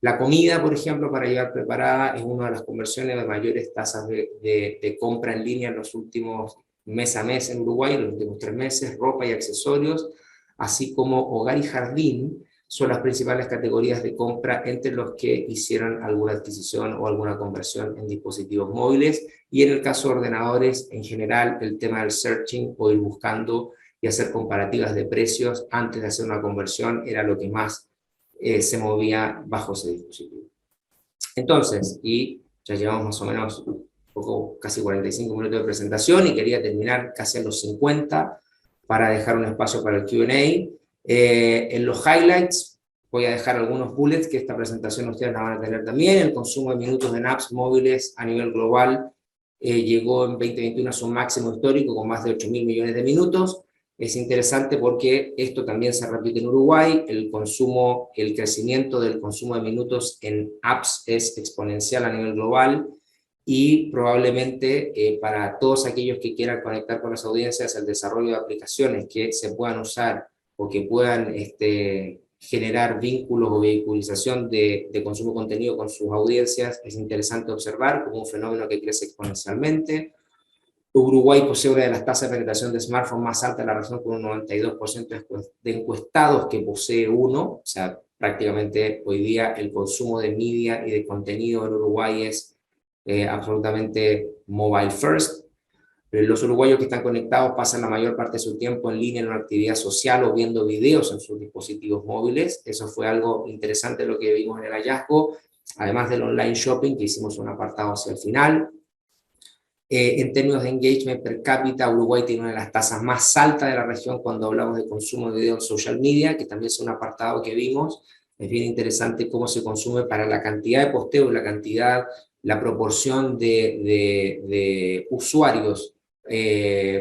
La comida, por ejemplo, para llevar preparada, es una de las conversiones de mayores tasas de compra en línea en los últimos mes a mes en Uruguay, en los últimos 3 meses. Ropa y accesorios, así como hogar y jardín, son las principales categorías de compra entre los que hicieron alguna adquisición o alguna conversión en dispositivos móviles. Y en el caso de ordenadores, en general, el tema del searching o ir buscando y hacer comparativas de precios antes de hacer una conversión era lo que más se movía bajo ese dispositivo. Entonces, y ya llevamos más o menos casi 45 minutos de presentación, y quería terminar casi a los 50 para dejar un espacio para el Q&A. En los highlights voy a dejar algunos bullets, que esta presentación ustedes la van a tener también. El consumo de minutos en apps móviles a nivel global llegó en 2021 a su máximo histórico, con más de 8.000 millones de minutos. Es interesante porque esto también se repite en Uruguay. El crecimiento del consumo de minutos en apps es exponencial a nivel global, y probablemente para todos aquellos que quieran conectar con las audiencias, el desarrollo de aplicaciones que se puedan usar o que puedan generar vínculos o vehiculización de consumo de contenido con sus audiencias es interesante observar como un fenómeno que crece exponencialmente. Uruguay posee una de las tasas de penetración de smartphone más alta de la región, con un 92% de encuestados que posee uno. O sea, prácticamente hoy día el consumo de media y de contenido en Uruguay es absolutamente mobile first. Los uruguayos que están conectados pasan la mayor parte de su tiempo en línea en una actividad social o viendo videos en sus dispositivos móviles. Eso fue algo interesante lo que vimos en el hallazgo, además del online shopping, que hicimos un apartado hacia el final. En términos de engagement per cápita, Uruguay tiene una de las tasas más altas de la región cuando hablamos de consumo de video en social media, que también es un apartado que vimos. Es bien interesante cómo se consume para la cantidad de posteos, la proporción de usuarios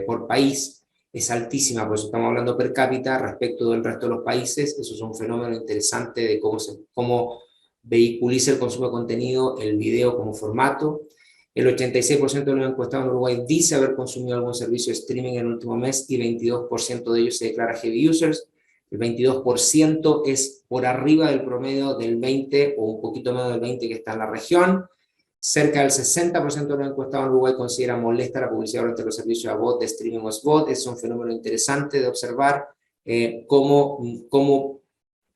por país es altísima, por eso estamos hablando per cápita respecto del resto de los países. Eso es un fenómeno interesante de cómo vehiculiza el consumo de contenido, el video como formato. El 86% de los encuestados en Uruguay dice haber consumido algún servicio de streaming en el último mes y 22% de ellos se declara heavy users. El 22% es por arriba del promedio del 20% o un poquito menos del 20% que está en la región. Cerca del 60% de los encuestados en Uruguay considera molesta la publicidad durante los servicios a bot de streaming o spot. Es un fenómeno interesante de observar cómo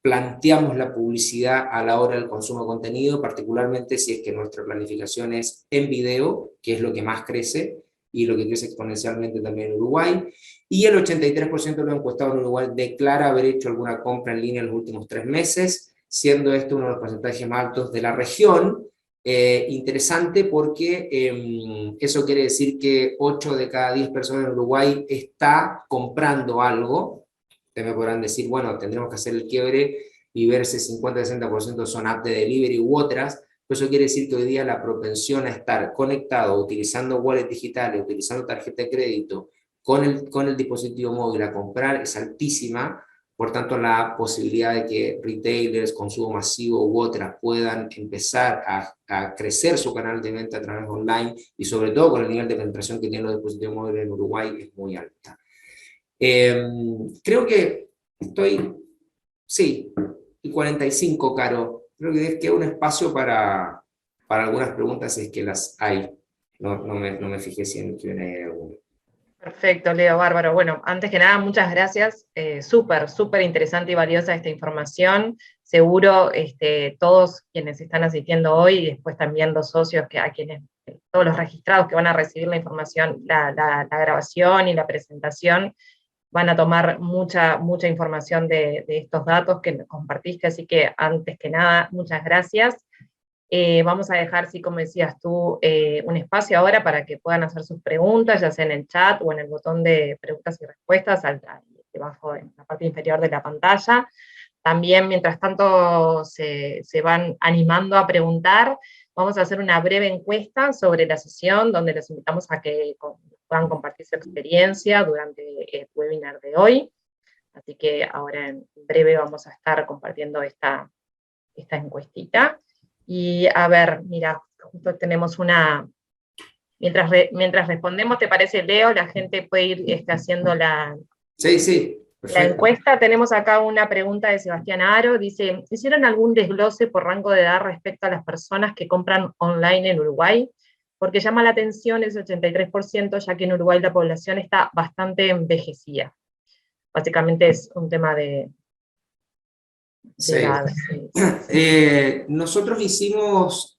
planteamos la publicidad a la hora del consumo de contenido, particularmente si es que nuestra planificación es en video, que es lo que más crece y lo que crece exponencialmente también en Uruguay. Y el 83% de los encuestados en Uruguay declara haber hecho alguna compra en línea en los últimos 3 meses, siendo este uno de los porcentajes más altos de la región. Interesante porque eso quiere decir que 8 de cada 10 personas en Uruguay está comprando algo. Ustedes me podrán decir, bueno, tendremos que hacer el quiebre y ver si 50-60% son apps de delivery u otras. Eso quiere decir que hoy día la propensión a estar conectado, utilizando wallets digitales, utilizando tarjeta de crédito, con el dispositivo móvil a comprar es altísima. Por tanto, la posibilidad de que retailers, consumo masivo u otras puedan empezar a crecer su canal de venta a través online y sobre todo con el nivel de penetración que tienen los dispositivos móviles en Uruguay es muy alta. Creo que sí, y 45, Caro. Creo que queda un espacio para algunas preguntas si es que las hay. No me fijé si en Q&A hay alguna. Perfecto, Leo, bárbaro. Bueno, antes que nada, muchas gracias. Súper interesante y valiosa esta información. Seguro todos quienes están asistiendo hoy y después también los socios, todos los registrados que van a recibir la información, la grabación y la presentación, van a tomar mucha información de estos datos que compartiste, así que antes que nada, muchas gracias. Vamos a dejar, sí, como decías tú, un espacio ahora para que puedan hacer sus preguntas, ya sea en el chat o en el botón de preguntas y respuestas, debajo en la parte inferior de la pantalla. También, mientras tanto, se van animando a preguntar. Vamos a hacer una breve encuesta sobre la sesión, donde les invitamos a que puedan compartir su experiencia durante el webinar de hoy. Así que ahora en breve vamos a estar compartiendo esta encuestita. Y a ver, mira, justo tenemos una... Mientras respondemos, ¿te parece, Leo? La gente puede ir haciendo Sí, la encuesta. Tenemos acá una pregunta de Sebastián Aro. Dice, ¿hicieron algún desglose por rango de edad respecto a las personas que compran online en Uruguay? Porque llama la atención ese 83%, ya que en Uruguay la población está bastante envejecida. Básicamente es un tema de edad. Nosotros hicimos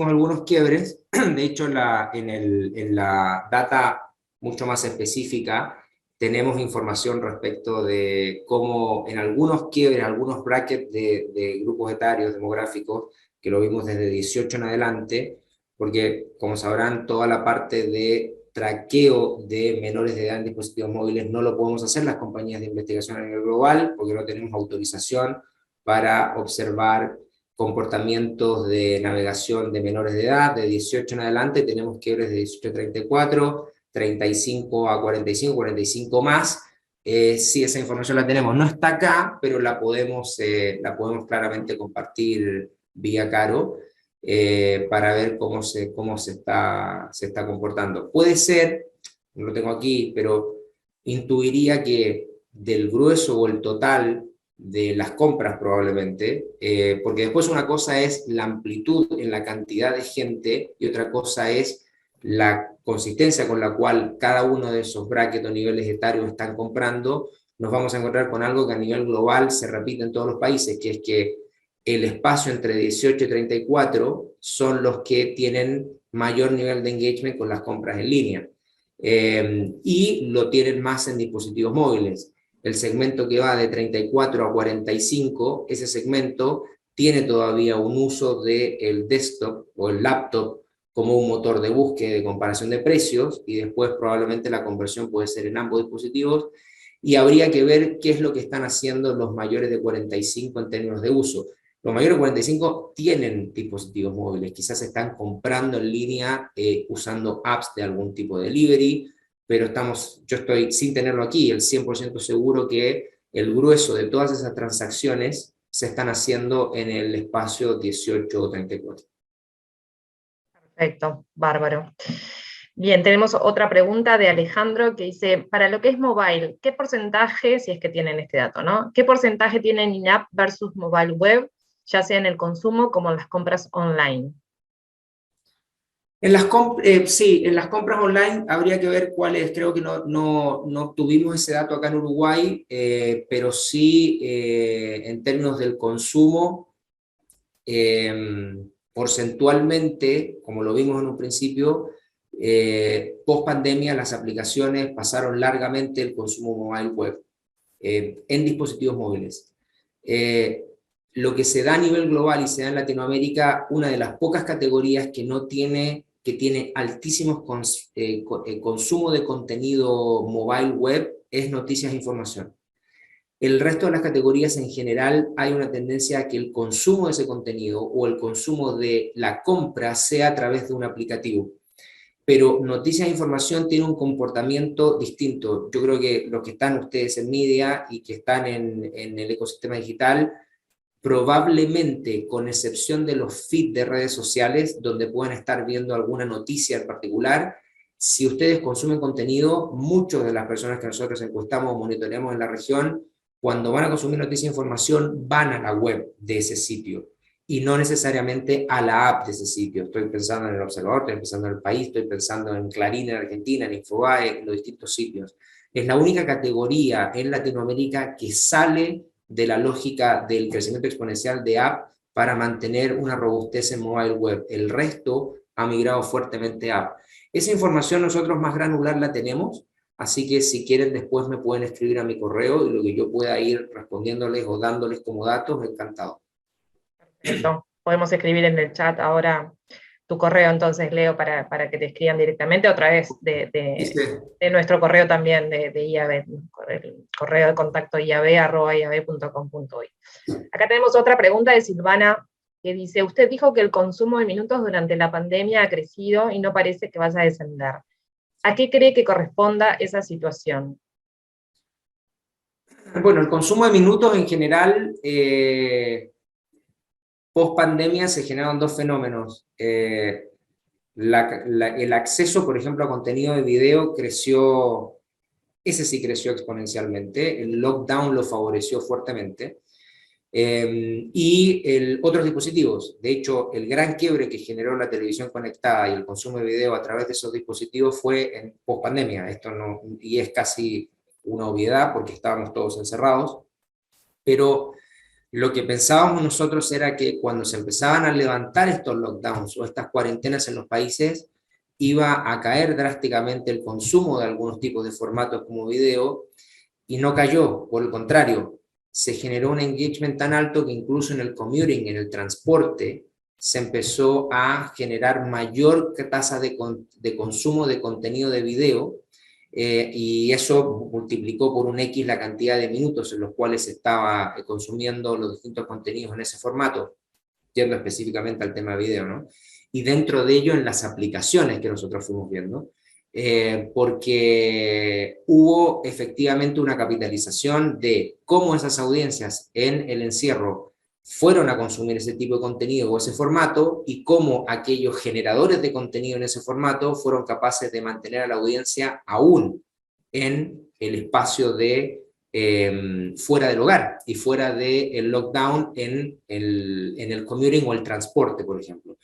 algunos quiebres. De hecho, en la data mucho más específica, tenemos información respecto de cómo en algunos quiebres, algunos brackets de grupos etarios demográficos, que lo vimos desde 18 en adelante, porque como sabrán, toda la parte de traqueo de menores de edad en dispositivos móviles no lo podemos hacer las compañías de investigación a nivel global, porque no tenemos autorización para observar comportamientos de navegación de menores de edad. De 18 en adelante tenemos quiebres de 18 a 34, 35 a 45, 45 más. Sí, esa información la tenemos, no está acá, pero la podemos claramente compartir vía Caro, para ver cómo se está comportando. Puede ser, no lo tengo aquí, pero intuiría que del grueso o el total de las compras probablemente, porque después una cosa es la amplitud en la cantidad de gente y otra cosa es la consistencia con la cual cada uno de esos brackets o niveles etarios están comprando. Nos vamos a encontrar con algo que a nivel global se repite en todos los países, que es que el espacio entre 18 y 34 son los que tienen mayor nivel de engagement con las compras en línea. y lo tienen más en dispositivos móviles. El segmento que va de 34 a 45, ese segmento tiene todavía un uso del desktop o el laptop como un motor de búsqueda y de comparación de precios, y después probablemente la conversión puede ser en ambos dispositivos, y habría que ver qué es lo que están haciendo los mayores de 45 en términos de uso. Los mayores de 45 tienen dispositivos móviles, quizás están comprando en línea usando apps de algún tipo de delivery, pero yo estoy, sin tenerlo aquí, el 100% seguro que el grueso de todas esas transacciones se están haciendo en el espacio 18 o 34. Perfecto, bárbaro. Bien, tenemos otra pregunta de Alejandro que dice, para lo que es mobile, ¿qué porcentaje, si es que tienen este dato, ¿no? ¿Qué porcentaje tienen in-app versus mobile web, ya sea en el consumo como en las compras online? Sí, en las compras online habría que ver cuáles, creo que no tuvimos ese dato acá en Uruguay, pero sí en términos del consumo, porcentualmente, como lo vimos en un principio, post pandemia las aplicaciones pasaron largamente el consumo mobile web en dispositivos móviles. Lo que se da a nivel global y se da en Latinoamérica, una de las pocas categorías que tiene altísimos consumo de contenido mobile web es noticias e información. El resto de las categorías en general hay una tendencia a que el consumo de ese contenido o el consumo de la compra sea a través de un aplicativo. Pero noticias e información tiene un comportamiento distinto. Yo creo que los que están ustedes en media y que están en el ecosistema digital, probablemente con excepción de los feeds de redes sociales, donde pueden estar viendo alguna noticia en particular, si ustedes consumen contenido, muchas de las personas que nosotros encuestamos o monitoreamos en la región, cuando van a consumir noticia e información, van a la web de ese sitio y no necesariamente a la app de ese sitio. Estoy pensando en El Observador, estoy pensando en El País, estoy pensando en Clarín en Argentina, en Infobae, en los distintos sitios. Es la única categoría en Latinoamérica que sale de la lógica del crecimiento exponencial de app para mantener una robustez en mobile web. El resto ha migrado fuertemente a app. Esa información nosotros más granular la tenemos, así que si quieren después me pueden escribir a mi correo y lo que yo pueda ir respondiéndoles o dándoles como datos, encantado. Perfecto. Podemos escribir en el chat ahora tu correo, entonces, Leo, para que te escriban directamente, otra vez de nuestro correo también de IAB, el correo de contacto iab@iab.com.uy. Acá tenemos otra pregunta de Silvana que dice, usted dijo que el consumo de minutos durante la pandemia ha crecido y no parece que vaya a descender. ¿A qué cree que corresponda esa situación? Bueno, el consumo de minutos en general, post pandemia se generaron dos fenómenos. El acceso, por ejemplo, a contenido de video creció, ese sí creció exponencialmente, el lockdown lo favoreció fuertemente, y otros dispositivos. De hecho, el gran quiebre que generó la televisión conectada y el consumo de video a través de esos dispositivos fue en post-pandemia. Esto no, y es casi una obviedad porque estábamos todos encerrados, pero lo que pensábamos nosotros era que cuando se empezaban a levantar estos lockdowns o estas cuarentenas en los países, iba a caer drásticamente el consumo de algunos tipos de formatos como video, y no cayó, por el contrario, se generó un engagement tan alto que incluso en el commuting, en el transporte, se empezó a generar mayor tasa de consumo de contenido de video, y eso multiplicó por un X la cantidad de minutos en los cuales se estaba consumiendo los distintos contenidos en ese formato, yendo específicamente al tema video, ¿no? Y dentro de ello en las aplicaciones que nosotros fuimos viendo, porque hubo efectivamente una capitalización de cómo esas audiencias en el encierro fueron a consumir ese tipo de contenido o ese formato, y cómo aquellos generadores de contenido en ese formato fueron capaces de mantener a la audiencia aún en el espacio de fuera del hogar y fuera del lockdown en el commuting o el transporte, por ejemplo.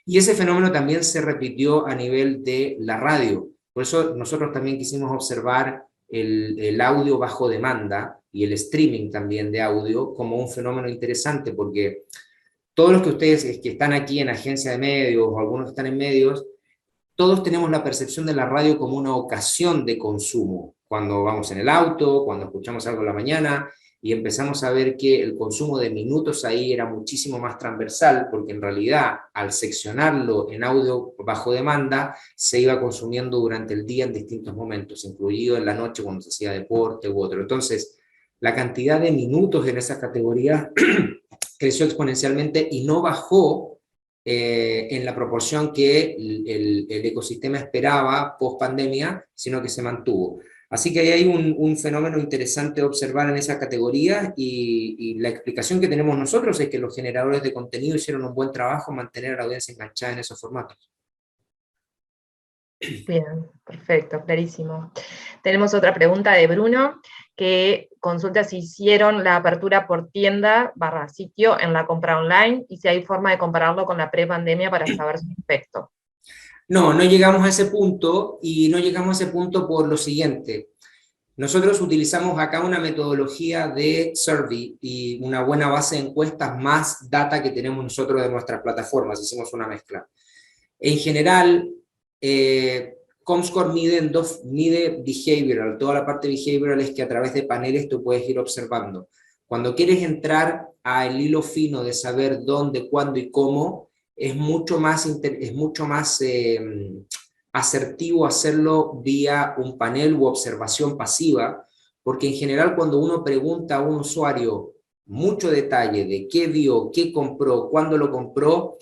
Y ese fenómeno también se repitió a nivel de la radio. Por eso nosotros también quisimos observar el audio bajo demanda y el streaming también de audio como un fenómeno interesante, porque todos los que ustedes que están aquí en agencia de medios o algunos que están en medios, todos tenemos la percepción de la radio como una ocasión de consumo, cuando vamos en el auto, cuando escuchamos algo en la mañana, y empezamos a ver que el consumo de minutos ahí era muchísimo más transversal, porque en realidad al seccionarlo en audio bajo demanda, se iba consumiendo durante el día en distintos momentos, incluido en la noche cuando se hacía deporte u otro. Entonces, la cantidad de minutos en esa categoría creció exponencialmente y no bajó en la proporción que el ecosistema esperaba post pandemia, sino que se mantuvo. Así que ahí hay un fenómeno interesante de observar en esa categoría y la explicación que tenemos nosotros es que los generadores de contenido hicieron un buen trabajo en mantener a la audiencia enganchada en esos formatos. Bien, perfecto, clarísimo. Tenemos otra pregunta de Bruno, que consulta si hicieron la apertura por tienda / sitio en la compra online y si hay forma de compararlo con la pre-pandemia para saber su efecto. No, no llegamos a ese punto y no llegamos a ese punto por lo siguiente. Nosotros utilizamos acá una metodología de survey y una buena base de encuestas más data que tenemos nosotros de nuestras plataformas, hicimos una mezcla. En general, Comscore mide behavioral, toda la parte behavioral es que a través de paneles tú puedes ir observando. Cuando quieres entrar al hilo fino de saber dónde, cuándo y cómo, es mucho más asertivo hacerlo vía un panel u observación pasiva, porque en general cuando uno pregunta a un usuario mucho detalle de qué vio, qué compró, cuándo lo compró,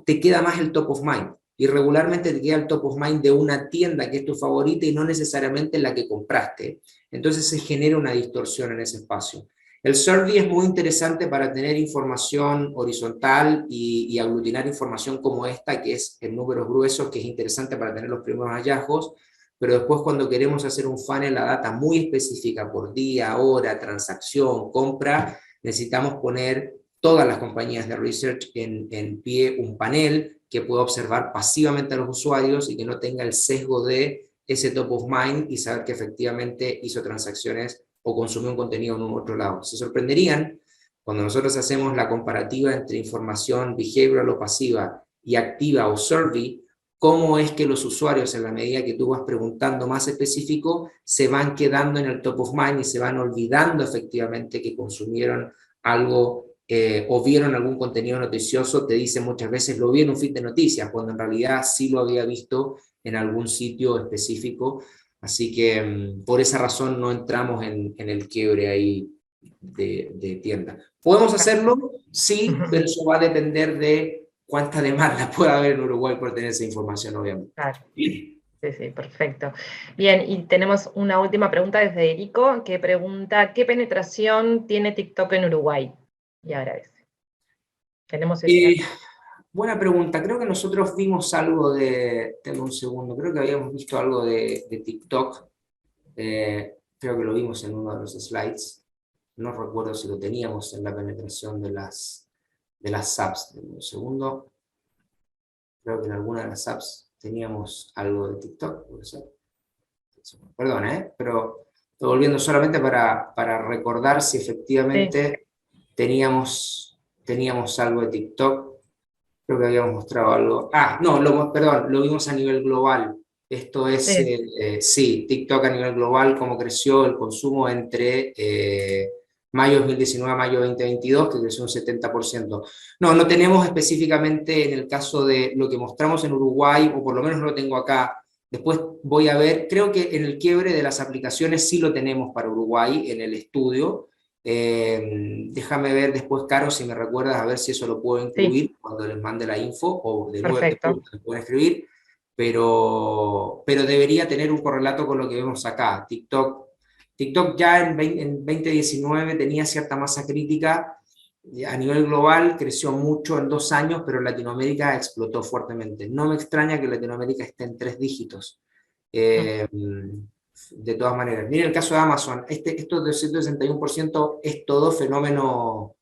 te queda más el top of mind. Y regularmente te queda el top of mind de una tienda que es tu favorita y no necesariamente la que compraste. Entonces se genera una distorsión en ese espacio. El survey es muy interesante para tener información horizontal y aglutinar información como esta, que es en números gruesos, que es interesante para tener los primeros hallazgos, pero después cuando queremos hacer un funnel, la data muy específica por día, hora, transacción, compra, necesitamos poner todas las compañías de research en pie un panel que pueda observar pasivamente a los usuarios y que no tenga el sesgo de ese top of mind y saber que efectivamente hizo transacciones o consumió un contenido en un otro lado. Se sorprenderían cuando nosotros hacemos la comparativa entre información behavioral o pasiva y activa o survey, cómo es que los usuarios, en la medida que tú vas preguntando más específico, se van quedando en el top of mind y se van olvidando efectivamente que consumieron algo o vieron algún contenido noticioso. Te dicen muchas veces, lo vi en un feed de noticias, cuando en realidad sí lo había visto en algún sitio específico. Así que por esa razón no entramos en el quiebre ahí de tienda. ¿Podemos hacerlo? Sí, pero eso va a depender de cuánta demanda pueda haber en Uruguay por tener esa información, obviamente. Claro. Sí, sí, perfecto. Bien, y tenemos una última pregunta de Federico, que pregunta, ¿qué penetración tiene TikTok en Uruguay? Y agradece. Tenemos ese dato. Buena pregunta. Creo que nosotros vimos algo tengo un segundo, creo que habíamos visto algo de TikTok. Creo que lo vimos en uno de los slides. No recuerdo si lo teníamos en la penetración de las apps. Un segundo. Creo que en alguna de las apps teníamos algo de TikTok, puede ser. Perdón, pero estoy volviendo solamente para recordar si efectivamente teníamos algo de TikTok. Creo que habíamos mostrado algo. No, perdón, lo vimos a nivel global. Esto es, sí, TikTok a nivel global, cómo creció el consumo entre mayo 2019 a mayo 2022, que creció un 70%. No tenemos específicamente en el caso de lo que mostramos en Uruguay, o por lo menos no lo tengo acá. Después voy a ver, creo que en el quiebre de las aplicaciones sí lo tenemos para Uruguay en el estudio. Déjame ver después, Caro, si me recuerdas, a ver si eso lo puedo incluir cuando les mande la info, o de nuevo después me pueden escribir, pero debería tener un correlato con lo que vemos acá. TikTok ya en 2019 tenía cierta masa crítica, a nivel global creció mucho en 2 años, pero en Latinoamérica explotó fuertemente. No me extraña que Latinoamérica esté en 3 dígitos. De todas maneras, miren el caso de Amazon, esto del 161% es todo fenómeno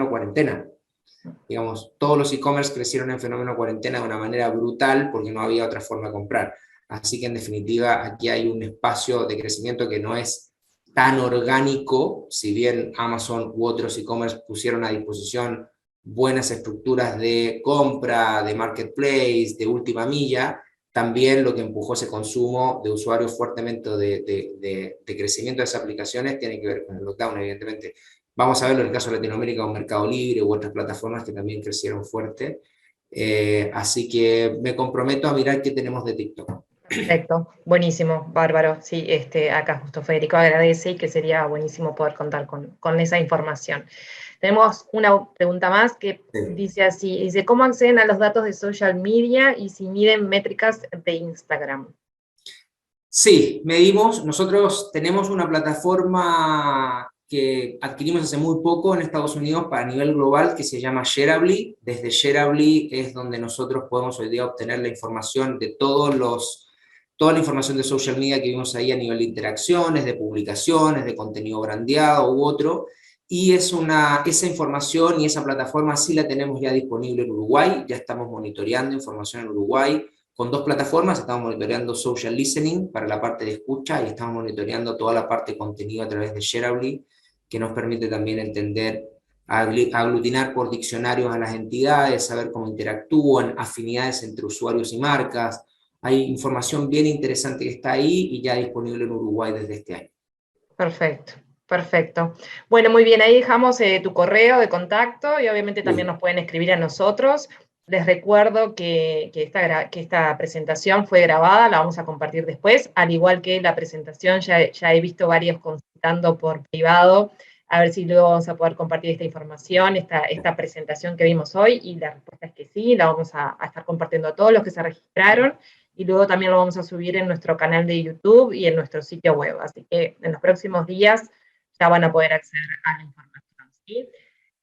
cuarentena. Digamos, todos los e-commerce crecieron en fenómeno cuarentena de una manera brutal porque no había otra forma de comprar. Así que en definitiva aquí hay un espacio de crecimiento que no es tan orgánico, si bien Amazon u otros e-commerce pusieron a disposición buenas estructuras de compra, de marketplace, de última milla, también lo que empujó ese consumo de usuarios fuertemente de crecimiento de esas aplicaciones tiene que ver con el lockdown, evidentemente. Vamos a verlo en el caso de Latinoamérica con Mercado Libre u otras plataformas que también crecieron fuerte. Así que me comprometo a mirar qué tenemos de TikTok. Perfecto, buenísimo, bárbaro. Sí, acá justo Federico agradece y que sería buenísimo poder contar con esa información. Tenemos una pregunta más que dice así, dice, ¿cómo acceden a los datos de social media y si miden métricas de Instagram? Sí, medimos. Nosotros tenemos una plataforma que adquirimos hace muy poco en Estados Unidos para nivel global que se llama Shareably. Desde Shareably es donde nosotros podemos hoy día obtener la información de toda la información de social media que vimos ahí a nivel de interacciones, de publicaciones, de contenido brandeado u otro. Y esa información y esa plataforma sí la tenemos ya disponible en Uruguay. Ya estamos monitoreando información en Uruguay con dos plataformas. Estamos monitoreando social listening para la parte de escucha y estamos monitoreando toda la parte de contenido a través de Shareably, que nos permite también entender, aglutinar por diccionarios a las entidades, saber cómo interactúan, afinidades entre usuarios y marcas. Hay información bien interesante que está ahí y ya disponible en Uruguay desde este año. Perfecto, perfecto. Bueno, muy bien, ahí dejamos tu correo de contacto y obviamente también nos pueden escribir a nosotros. Les recuerdo que esta presentación fue grabada, la vamos a compartir después, al igual que la presentación, ya he visto varios consultando por privado, a ver si luego vamos a poder compartir esta información, esta presentación que vimos hoy, y la respuesta es que sí, la vamos a estar compartiendo a todos los que se registraron, y luego también lo vamos a subir en nuestro canal de YouTube y en nuestro sitio web, así que en los próximos días ya van a poder acceder a la información, ¿sí?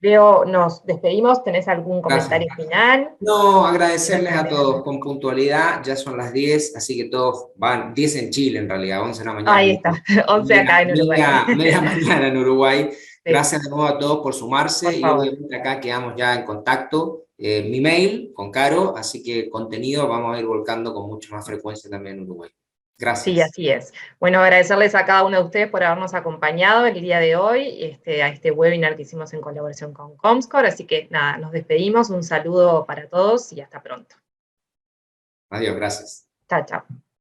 Leo, nos despedimos. ¿Tenés algún Gracias. comentario final? No, agradecerles a todos con puntualidad. Ya son las 10, así que todos van, 10 en Chile en realidad, 11 de la mañana. Ahí está, 11 acá en Uruguay. Media mañana en Uruguay. Sí, Gracias de nuevo a todos por sumarse por y favor. obviamente acá quedamos ya en contacto. Mi mail con Caro, así que contenido vamos a ir volcando con mucha más frecuencia también en Uruguay. Sí, Gracias. así es. Bueno, agradecerles a cada uno de ustedes por habernos acompañado el día de hoy, a este webinar que hicimos en colaboración con Comscore. Así que nada, nos despedimos. Un saludo para todos y hasta pronto. Adiós, gracias. Chao, chao.